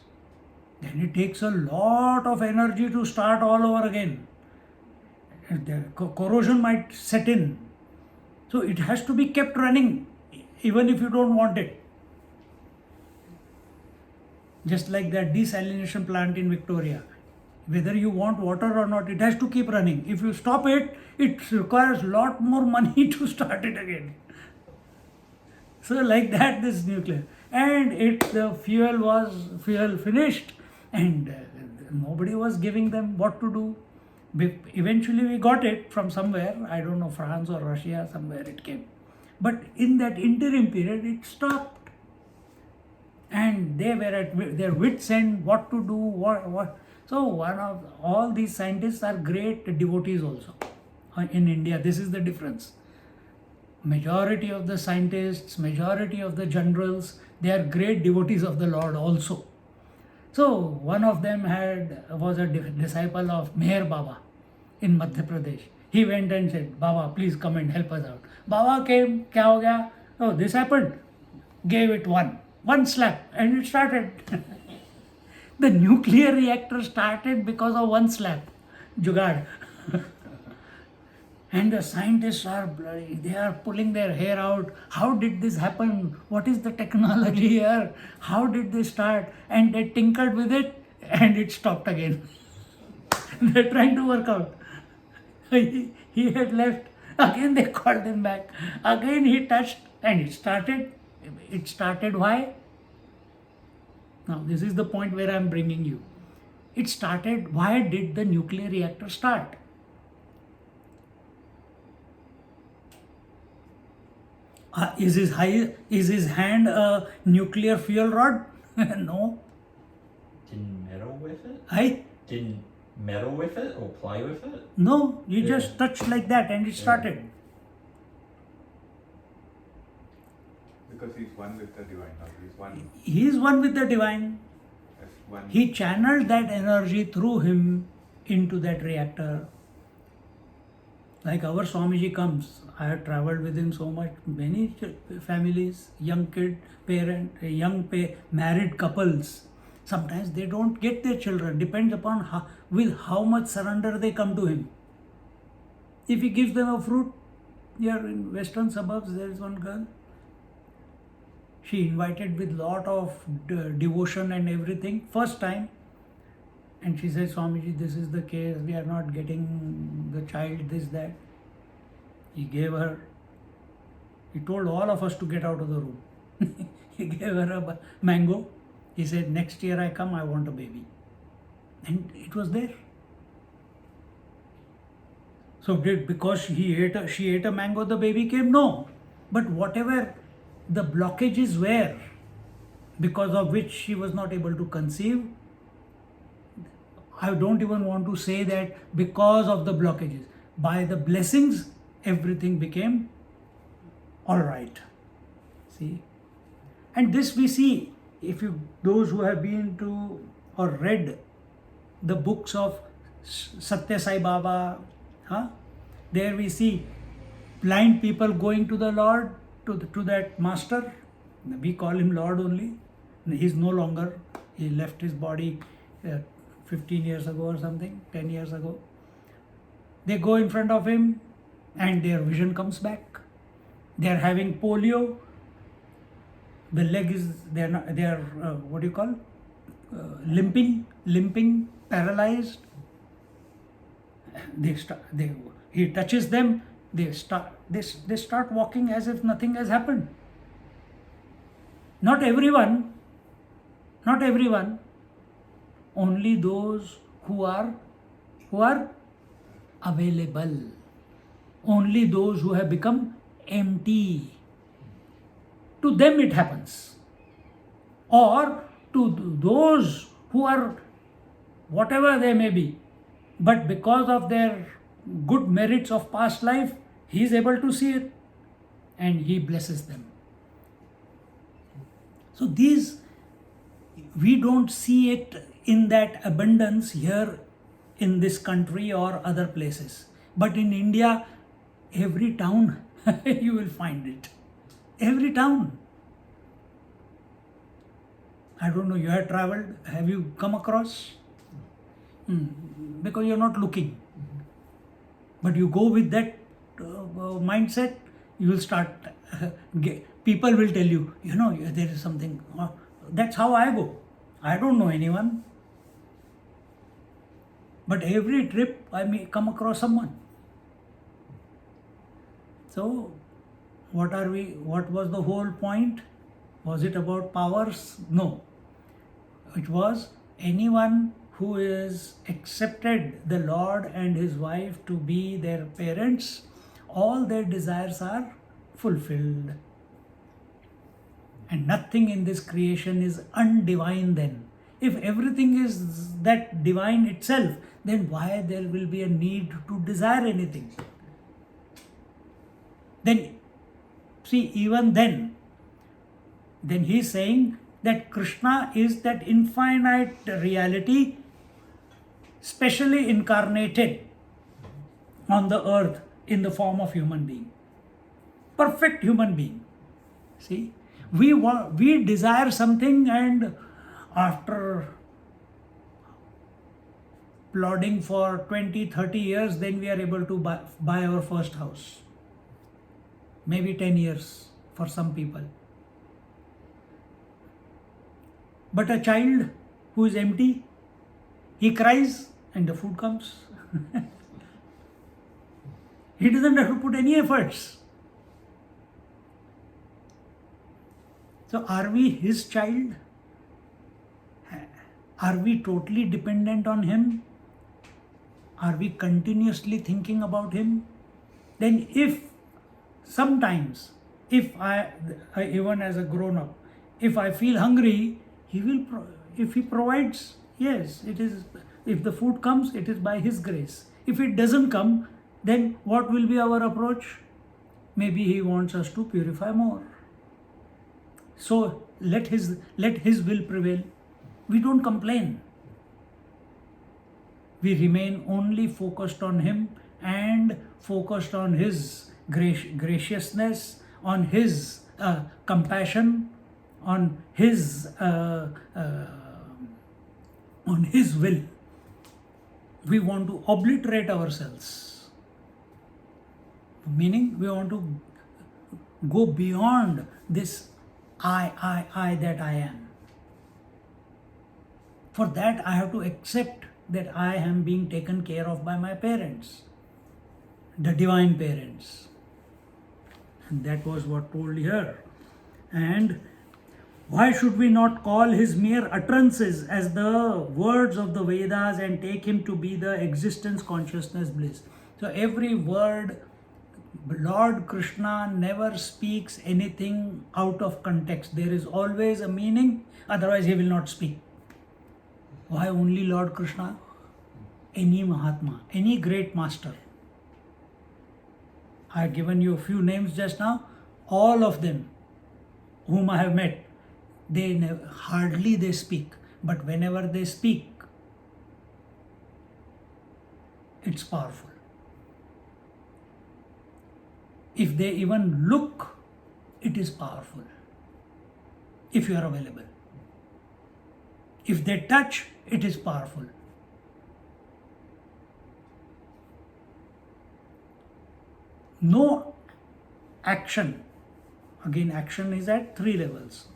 then it takes a lot of energy to start all over again. And the corrosion might set in. So it has to be kept running even if you don't want it. Just like that desalination plant in Victoria. Whether you want water or not, it has to keep running. If you stop it, it requires a lot more money to start it again. So like that, this nuclear. And the fuel finished, and nobody was giving them what to do. Eventually we got it from somewhere, I don't know, France or Russia, somewhere it came. But in that interim period, it stopped. And they were at their wits' end, what to do, what. So all these scientists are great devotees also. In India, this is the difference. Majority of the scientists, majority of the generals, they are great devotees of the Lord also. So one of them was a disciple of Meher Baba in Madhya Pradesh. He went and said, Baba, please come and help us out. Baba came, kya ho gaya? Oh, this happened. Gave it one slap, and it started. The nuclear reactor started because of one slap. Jugaad. And the scientists are bloody. They are pulling their hair out. How did this happen? What is the technology here? How did they start? And they tinkered with it, and it stopped again. They're trying to work out. He had left. Again they called him back. Again he touched, and it started. It started why? Now this is the point where I am bringing you. It started, why did the nuclear reactor start? Is his hand a nuclear fuel rod? No. Didn't meddle with it? I? Didn't meddle with it or play with it? No, you Yeah. just touched like that and it started. Because he's one with the divine. Now he's one. He is one with the divine. As one. He channeled that energy through him into that reactor. Like our Swamiji comes, I have traveled with him so much. Many families, young kid, married couples, sometimes they don't get their children. Depends upon with how much surrender they come to him. If he gives them a fruit, here in western suburbs, there is one girl. She invited with lot of devotion and everything, first time. And she said, Swamiji, this is the case, we are not getting the child, this, that. He gave her, he told all of us to get out of the room. He gave her a mango. He said, next year I come, I want a baby. And it was there. So because she ate a mango, the baby came? No. But whatever the blockages were, because of which she was not able to conceive, I don't even want to say that because of the blockages. By the blessings, everything became all right. See? And this we see, those who have been to or read the books of Satya Sai Baba, there we see blind people going to the Lord, to that master. We call him Lord only. He is no longer, he left his body 15 years ago or something, 10 years ago. They go in front of him and their vision comes back. They are having polio. The leg is, they are what do you call? Limping, paralyzed. He touches them. They start walking as if nothing has happened. Not everyone. Only those who are available. Only those who have become empty. To them it happens. Or to those who are whatever they may be, but because of their good merits of past life, he is able to see it and he blesses them. So we don't see it in that abundance here in this country or other places. But in India, every town you will find it. Every town. I don't know, you have traveled, have you come across? Because you're not looking. But you go with that mindset, you will start, people will tell you, there is something. That's how I go. I don't know anyone. But every trip I may come across someone. So, what was the whole point? Was it about powers? No. It was anyone who is accepted the Lord and his wife to be their parents, all their desires are fulfilled. And nothing in this creation is undivine then. If everything is that divine itself, then why there will be a need to desire anything? Then, see, even then he is saying that Krishna is that infinite reality specially incarnated on the earth in the form of human being. Perfect human being. See, we desire something, and after plodding for 20-30 years, then we are able to buy our first house. Maybe 10 years for some people. But a child who is empty, he cries and the food comes. He doesn't have to put any efforts. So are we his child? Are we totally dependent on him? Are we continuously thinking about him? Then if sometimes, if I even as a grown-up, if I feel hungry, he will, if he provides, yes, it is, if the food comes, it is by his grace. If it doesn't come, then what will be our approach? Maybe he wants us to purify more. So let his will prevail. We don't complain. We remain only focused on him and focused on his graciousness, on his compassion, on his will. We want to obliterate ourselves. Meaning we want to go beyond this I that I am. For that I have to accept that I am being taken care of by my parents, the divine parents. And that was what told here. And why should we not call his mere utterances as the words of the Vedas and take him to be the existence, consciousness, bliss? So every word, Lord Krishna never speaks anything out of context. There is always a meaning, otherwise he will not speak. Why only Lord Krishna? Any Mahatma, any great master. I have given you a few names just now. All of them whom I have met, hardly they speak. But whenever they speak, it's powerful. If they even look, it is powerful. If you are available. If they touch, it is powerful. No action. Again, action is at 3 levels.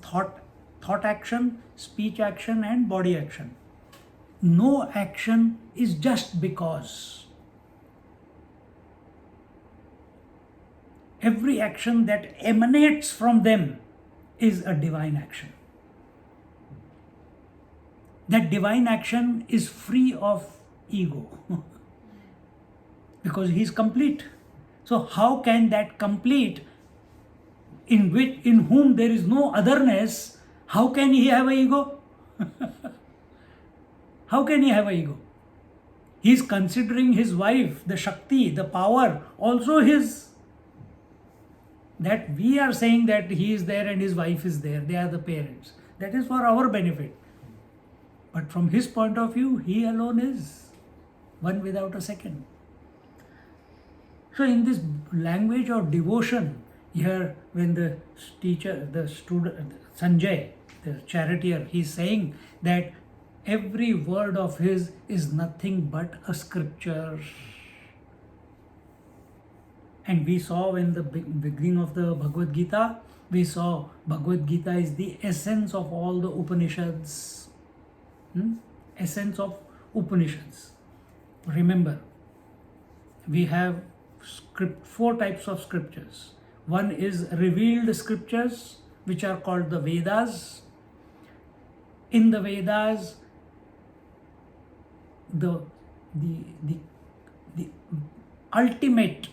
Thought action, speech action, and body action. No action is just because. Every action that emanates from them is a divine action. That divine action is free of ego because he is complete. So how can that complete, in whom there is no otherness, how can he have an ego? How can he have an ego? He is considering his wife, the Shakti, the power, also his. That we are saying that he is there and his wife is there, they are the parents. That is for our benefit. But from his point of view, he alone is one without a second. So in this language of devotion, here when the teacher, the student, Sanjay, the charioteer, he's saying that every word of his is nothing but a scripture. And we saw in the beginning of the Bhagavad Gita, we saw Bhagavad Gita is the essence of all the Upanishads. Essence of Upanishads. Remember, we have 4 types of scriptures. One is revealed scriptures, which are called the Vedas. In the Vedas, the ultimate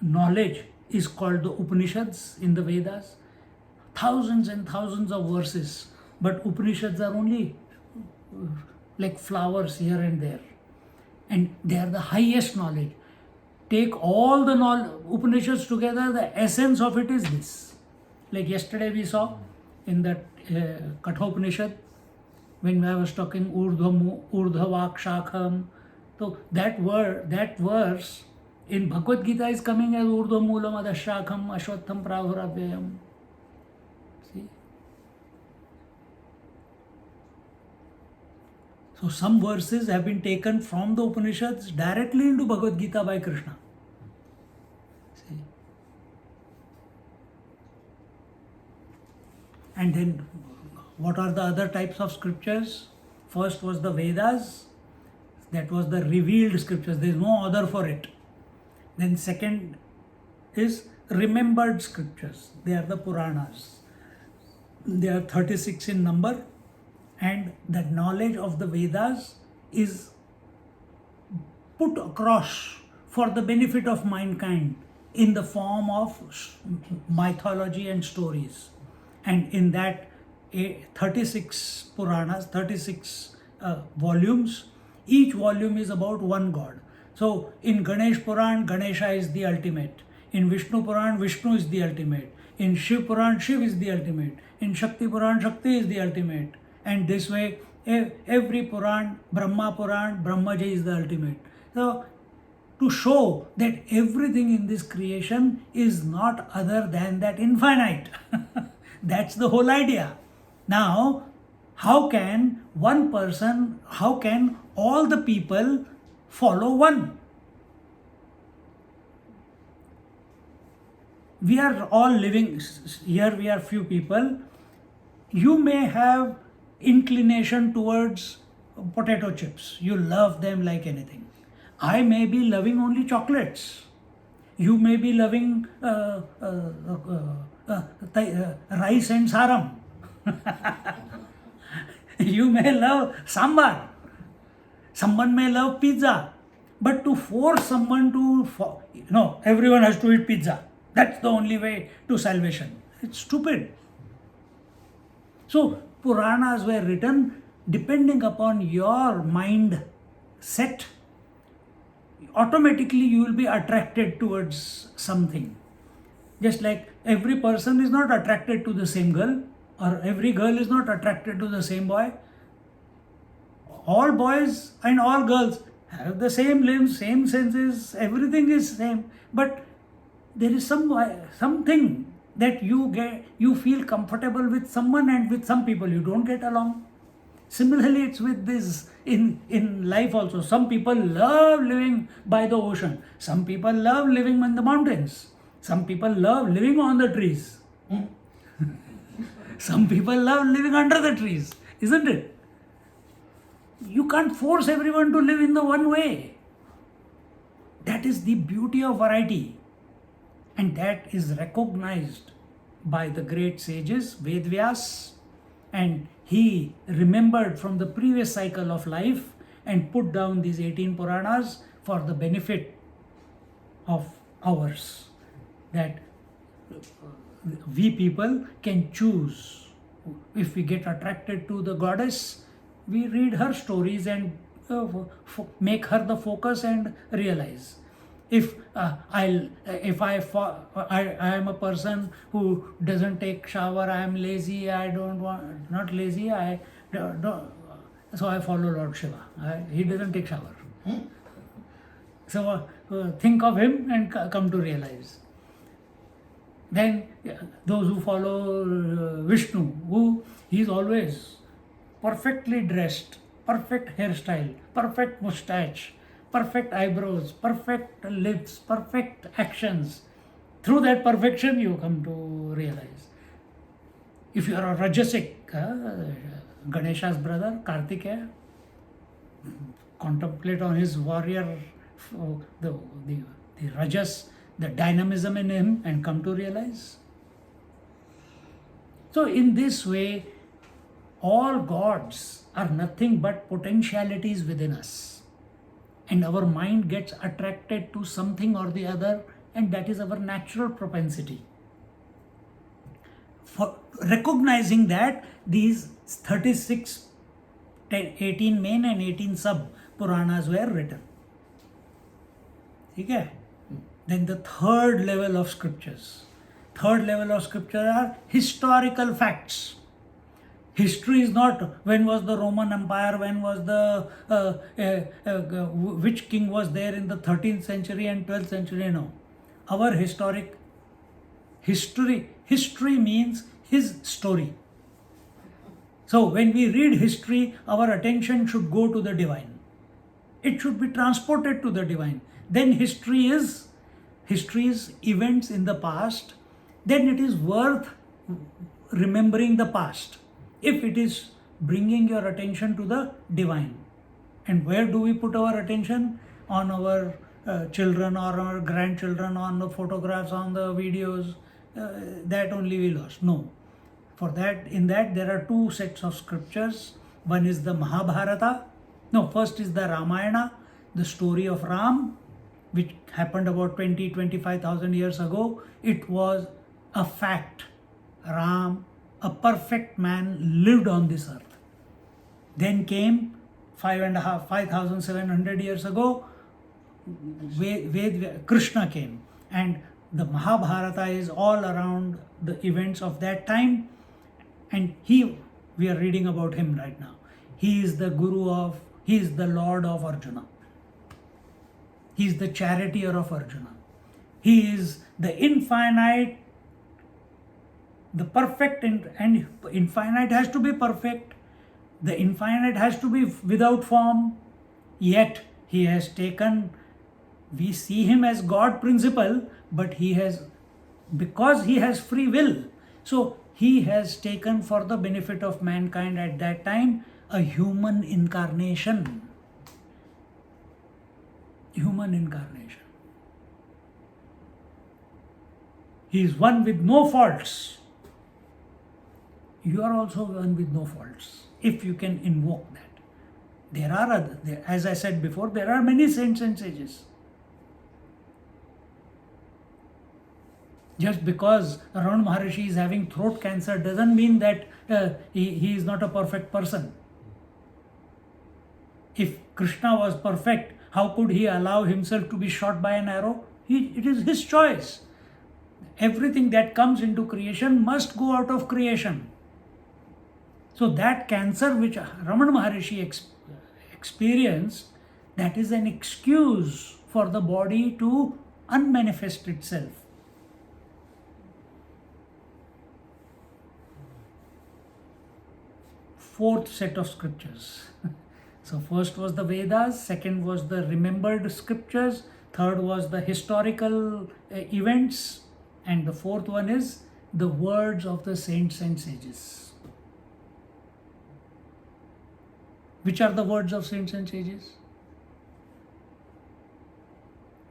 knowledge is called the Upanishads in the Vedas. Thousands and thousands of verses, but Upanishads are only like flowers here and there. And they are the highest knowledge. Take all the Upanishads together, the essence of it is this. Like yesterday we saw in that Kathopanishad, when I was talking Urdhva Shakham, so that verse in Bhagavad Gita is coming as Urdhva Moolam Adashakham Ashwatham Prahuravayam. See? So some verses have been taken from the Upanishads directly into Bhagavad Gita by Krishna. See? And then what are the other types of scriptures? First was the Vedas. That was the revealed scriptures. There is no other for it. Then second is remembered scriptures. They are the Puranas. They are 36 in number. And the knowledge of the Vedas is put across for the benefit of mankind in the form of mythology and stories. And in that 36 Puranas, 36 volumes, each volume is about one god. So in Ganesh Puran, Ganesha is the ultimate. In Vishnu Puran, Vishnu is the ultimate. In Shiv Puran, Shiv is the ultimate. In Shakti Puran, Shakti is the ultimate. And this way, every Puran, Brahmaji is the ultimate. So, to show that everything in this creation is not other than that infinite. That's the whole idea. Now, how can all the people follow one? We are all living, here we are few people. You may have inclination towards potato chips. You love them like anything. I may be loving only chocolates. You may be loving rice and saram. You may love sambar. Someone may love pizza. But to force someone to, no, everyone has to eat pizza. That's the only way to salvation. It's stupid. So, Puranas were written depending upon your mind set. Automatically you will be attracted towards something. Just like every person is not attracted to the same girl, or every girl is not attracted to the same boy. All boys and all girls have the same limbs, same senses, everything is same. But there is something that you feel comfortable with someone, and with some people you don't get along. Similarly, it's with this in life also. Some people love living by the ocean. Some people love living in the mountains. Some people love living on the trees. Some people love living under the trees, isn't it? You can't force everyone to live in the one way. That is the beauty of variety. And that is recognized by the great sages, Vedvyas, and he remembered from the previous cycle of life and put down these 18 Puranas for the benefit of ours. That we people can choose. If we get attracted to the goddess, we read her stories and make her the focus and realize. If I am a person who doesn't take shower, I am lazy, I don't want, not lazy, I don't, so I follow Lord Shiva. He doesn't take shower. So think of him and come to realize. Then those who follow Vishnu, who he is always perfectly dressed, perfect hairstyle, perfect mustache, perfect eyebrows, perfect lips, perfect actions. Through that perfection, you come to realize. If you are a Rajasic, Ganesha's brother, Kartikeya, contemplate on his warrior, the Rajas, the dynamism in him, and come to realize. So, in this way, all gods are nothing but potentialities within us. And our mind gets attracted to something or the other, and that is our natural propensity. For recognizing that these 36, 18 main and 18 sub Puranas were written. Okay? Then the third level of scriptures. Third level of scripture are historical facts. History is not when was the Roman Empire, when was the which king was there in the 13th century and 12th century. No, our history means his story. So when we read history, our attention should go to the divine. It should be transported to the divine. Then history is events in the past. Then it is worth remembering the past, if it is bringing your attention to the divine. And where do we put our attention? On our children or our grandchildren, on the photographs, on the videos, that only we lost. No. For that, in that there are two sets of scriptures. One is the Mahabharata. No, first is the Ramayana, the story of Ram, which happened about 25,000 years ago. It was a fact. Ram, a perfect man, lived on this earth. Then came 5,700 years ago, Krishna came, and the Mahabharata is all around the events of that time, and we are reading about him right now. He is the he is the Lord of Arjuna. He is the charioteer of Arjuna. He is the infinite, the perfect, and infinite has to be perfect. The infinite has to be without form. Yet he has taken, we see him as God principle, but because he has free will, so he has taken for the benefit of mankind at that time a human incarnation. Human incarnation. He is one with no faults. You are also one with no faults, if you can invoke that. As I said before, there are many saints and sages. Just because Ramana Maharshi is having throat cancer doesn't mean that he is not a perfect person. If Krishna was perfect, how could he allow himself to be shot by an arrow? It is his choice. Everything that comes into creation must go out of creation. So that cancer which Ramana Maharshi experienced, that is an excuse for the body to unmanifest itself. Fourth set of scriptures. So first was the Vedas, second was the remembered scriptures, third was the historical events, and the fourth one is the words of the saints and sages. Which are the words of saints and sages?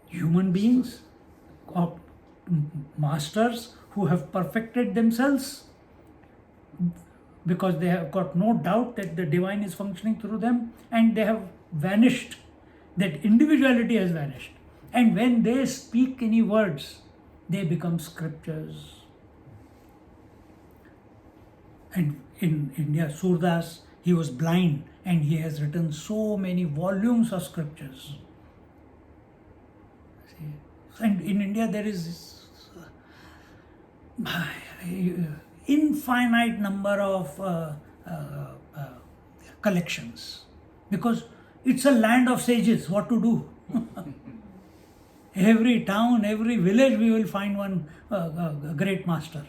Human beings, masters who have perfected themselves, because they have got no doubt that the divine is functioning through them, and they have vanished. That individuality has vanished. And when they speak any words, they become scriptures. And in India, Surdas, he was blind, and he has written so many volumes of scriptures. See? And in India, there is infinite number of collections, because it's a land of sages. What to do? Every town, every village, we will find one great master.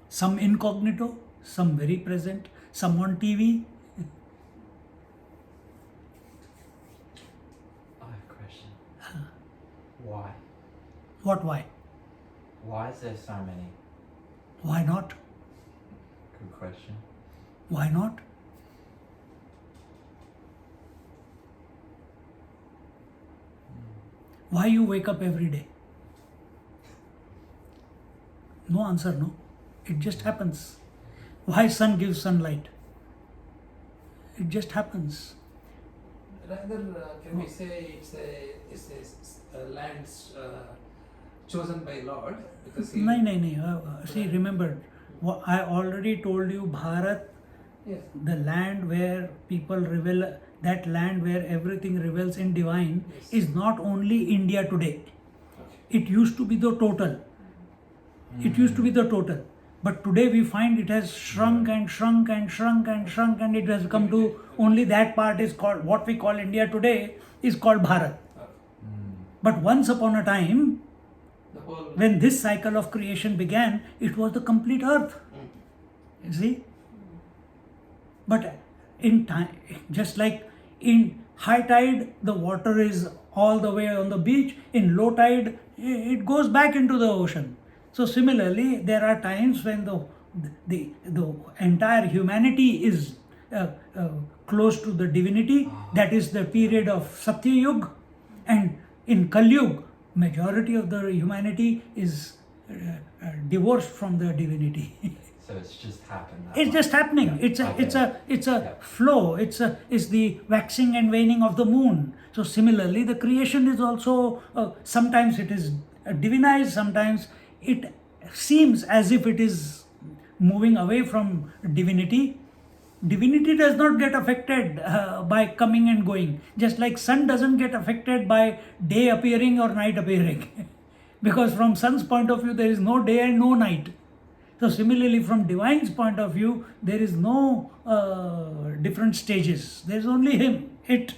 Some incognito, some very present, some on TV. I have a question. Why? What, why? Why is there so many? Why not? Good question. Why not? Why you wake up every day? No answer, no. It just happens. Why sun gives sunlight? It just happens. Rather, can we say it's a land chosen by Lord? Because he, No. See, remember, I already told you Bharat, yes. the land where people revel, that land where everything revels in divine, Yes. is not only India today. Okay. It used to be the total. It used to be the total. But today we find it has shrunk and shrunk and shrunk and shrunk, and it has come to only that part is called, what we call India today is called Bharat. But once upon a time, The whole when this cycle of creation began, it was the complete earth. You see? But in time, just like in high tide, the water is all the way on the beach. In low tide, it goes back into the ocean. So similarly, there are times when the entire humanity is close to the divinity. That is the period of Satya Yuga, and in Kali Yuga, majority of the humanity is divorced from the divinity. So it's just happened. that It's way. just happening. Yeah, It's a Yeah. flow. It's the waxing and waning of the moon. So similarly, the creation is also sometimes it is divinized. Sometimes it seems as if it is moving away from divinity. Divinity does not get affected by coming and going. Just like sun doesn't get affected by day appearing or night appearing, because from sun's point of view there is no day and no night. So similarly, from divine's point of view, there is no different stages. There is only him, it.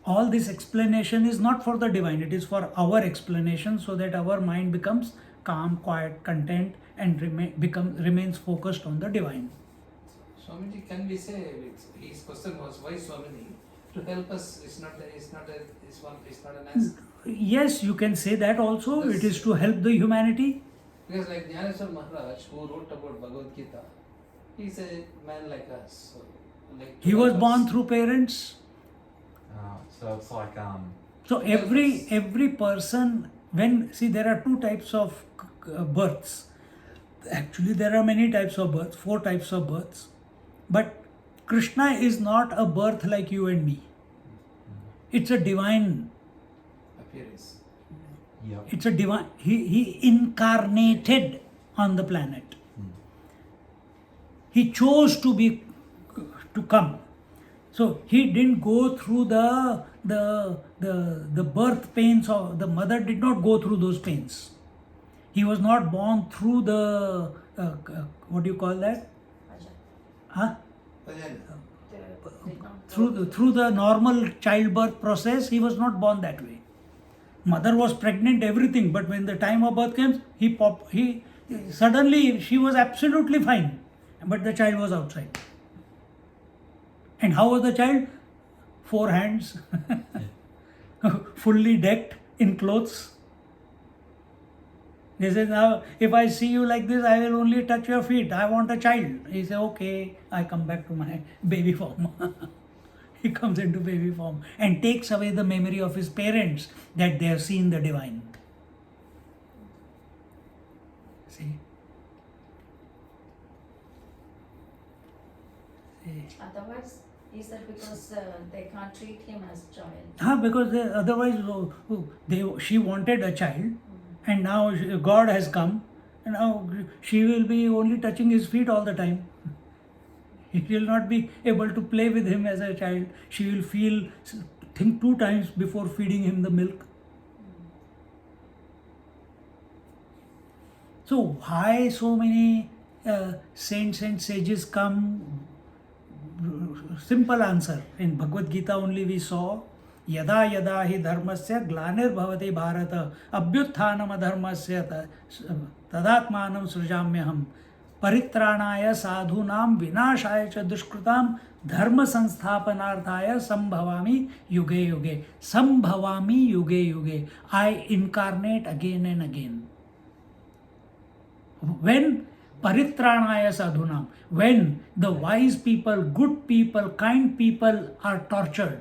All this explanation is not for the divine, it is for our explanation, so that our mind becomes calm, quiet, content, and remains focused on the divine. Swamiji, can we say his question was why so many? To help us, it's not an answer. Yes, you can say that also. It is to help the humanity. Because like Gyaneshwari Maharaj, who wrote about Bhagavad Gita, he's a man like us. So, like to He was help born us. through parents. So it's like So every person, when, see, there are two types of births. Actually, there are many types of births, 4 types of births. But Krishna is not a birth like you and me. It's a divine. appearance. Yep. It's a divine. He incarnated on the planet. He chose to come. So he didn't go through the birth pains of the mother. Did not go through those pains. He was not born through the what do you call that? Huh? Bhajan. Through the normal childbirth process. He was not born that way. Mother was pregnant, everything, but when the time of birth came, he suddenly she was absolutely fine, but the child was outside. And how was the child? 4 hands, fully decked in clothes. They said, now if I see you like this, I will only touch your feet. I want a child. He said, okay, I come back to my baby form. He comes into baby form and takes away the memory of his parents that they have seen the divine. See? Otherwise, is that because they can't treat him as child? Because otherwise she wanted a child, and now God has come, and now she will be only touching his feet all the time. He will not be able to play with him as a child. She will think 2 times before feeding him the milk. So why so many saints and sages come simple answer. In Bhagavad Gita only we saw yada yada hi dharmasya glanir bharata abhyutthanam adharmasya tadatmanam srijamyaham paritranaya sadhunam vinashaya cha dushkritam dharma sansthapanarthaya sambhavami yuge yuge. Sambhavami yuge yuge. I incarnate again and again. When paritranaya sadhunam, when the wise people, good people, kind people are tortured.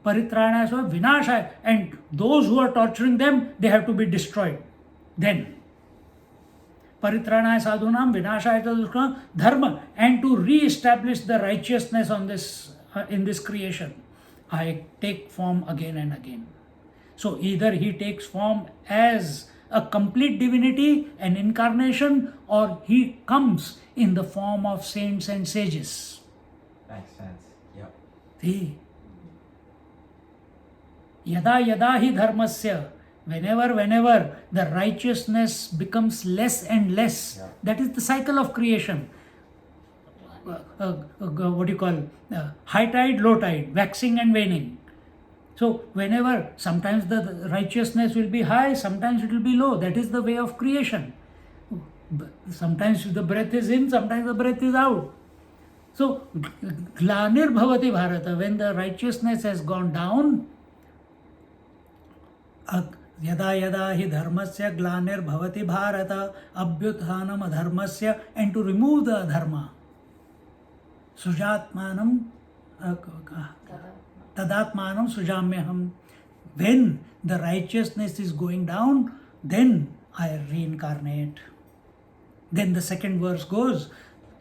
Paritranaya sadhunam vinashaya, and those who are torturing them, they have to be destroyed. Then paritranaya sadhunam vinashaya dharma, and to re-establish the righteousness on this in this creation, I take form again and again. So either he takes form as a complete divinity, an incarnation, or he comes in the form of saints and sages. Makes sense. Yep. See, yada yada hi dharmasya, whenever the righteousness becomes less and less, Yeah. that is the cycle of creation. What do you call high tide, low tide, waxing and waning. So whenever, sometimes the righteousness will be high, sometimes it will be low. That is the way of creation. Sometimes the breath is in, sometimes the breath is out. So glanir bhavati bharata, when the righteousness has gone down, yada yada hi dharmasya glanir bhavati bharata abhyuthanam adharmasya, and to remove the adharma. Sujatmanam tadatmanam sujamyaham. When the righteousness is going down, then I reincarnate. Then the second verse goes,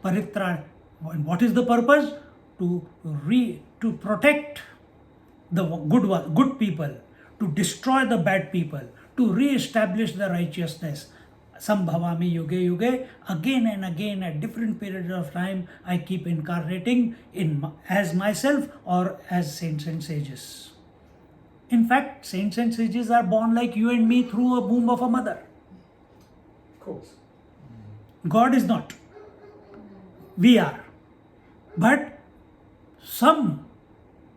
paritra. What is the purpose? To protect the good people, to destroy the bad people, to re-establish the righteousness. Sambhavami yuge yuge, again and again at different periods of time, I keep incarnating as myself or as saints and sages. In fact, saints and sages are born like you and me through a womb of a mother. Of course. God is not. We are. But some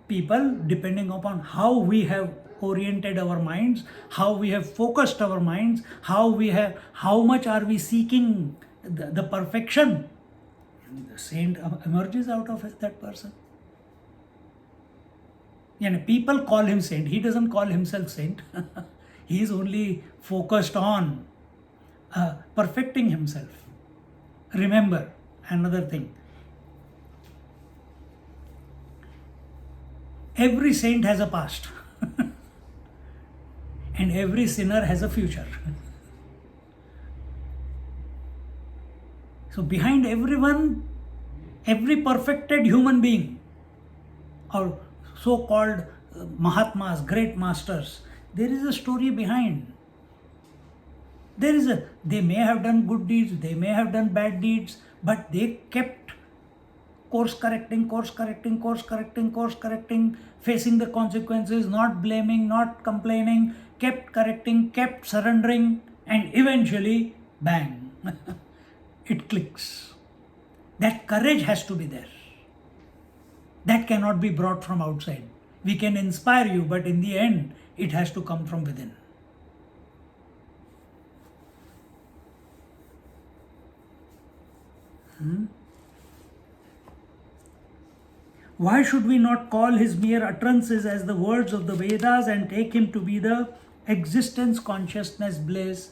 people, depending upon how we have oriented our minds, how we have focused our minds, how much are we seeking the perfection, the saint emerges out of that person. And people call him saint. He doesn't call himself saint. He is only focused on perfecting himself. Remember another thing. Every saint has a past. And every sinner has a future. So behind everyone, every perfected human being, or so-called Mahatmas, great masters, there is a story behind. They may have done good deeds, they may have done bad deeds, but they kept course correcting, facing the consequences, not blaming, not complaining, kept correcting, kept surrendering, and eventually, bang, it clicks. That courage has to be there. That cannot be brought from outside. We can inspire you, but in the end, it has to come from within. Why should we not call his mere utterances as the words of the Vedas and take him to be the existence, consciousness, bliss?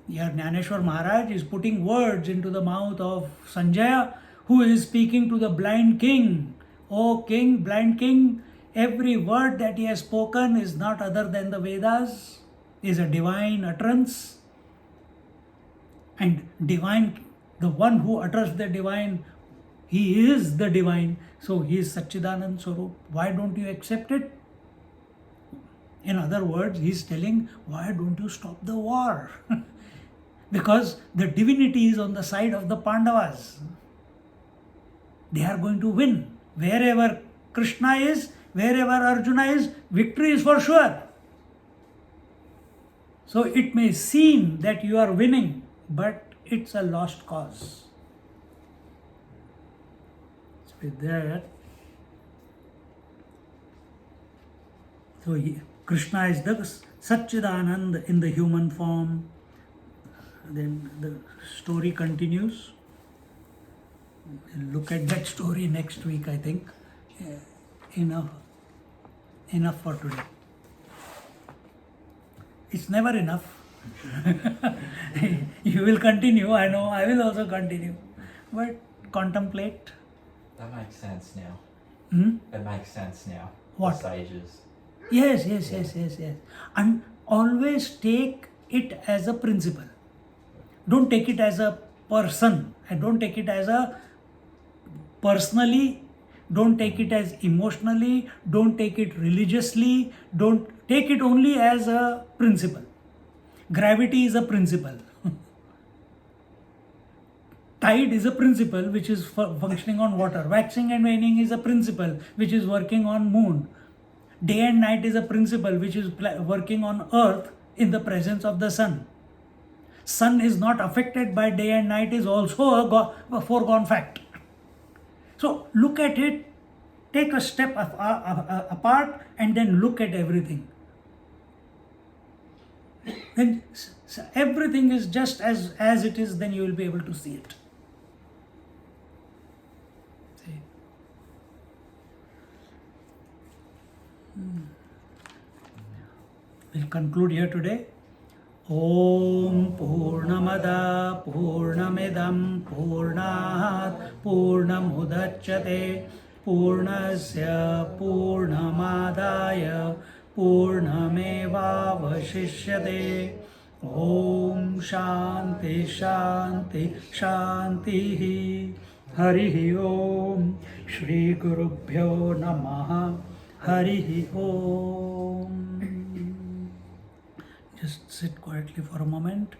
Here Gyaneshwari Maharaj is putting words into the mouth of Sanjaya, who is speaking to the blind king. O king, blind king, every word that he has spoken is not other than the Vedas, is a divine utterance. And divine, the one who utters the divine, he is the divine. So he is Satchidanand Swarup. Why don't you accept it? In other words, he is telling, why don't you stop the war? Because the divinity is on the side of the Pandavas. They are going to win. Wherever Krishna is, wherever Arjuna is, victory is for sure. So it may seem that you are winning, but it's a lost cause. with that, so Krishna is the Satchidanand in the human form. Then the story continues. We'll look at that story next week, I think. Enough for today. It's never enough. You will continue, I know, I will also continue. But contemplate. That makes sense now. Hmm? It makes sense now. What? The sages. Yes. And always take it as a principle. Don't take it as a person. And don't take it as a personally. Don't take it as emotionally. Don't take it religiously. Don't take it only as a principle. Gravity is a principle. Tide is a principle which is functioning on water. Waxing and waning is a principle which is working on moon. Day and night is a principle which is working on earth in the presence of the sun. Sun is not affected by day and night is also a foregone fact. So look at it, take a step apart and then look at everything. Then everything is just as it is, then you will be able to see it. See? We'll conclude here today. Om Purnamada Purnamidam Purnat Purnamudachyate Purnasya Purnamadaya Purnamevavashishyate. Om Shanti Shanti Shanti. Harihi Om. Shri Gurubhyo Namaha. Harihi Om. Just sit quietly for a moment.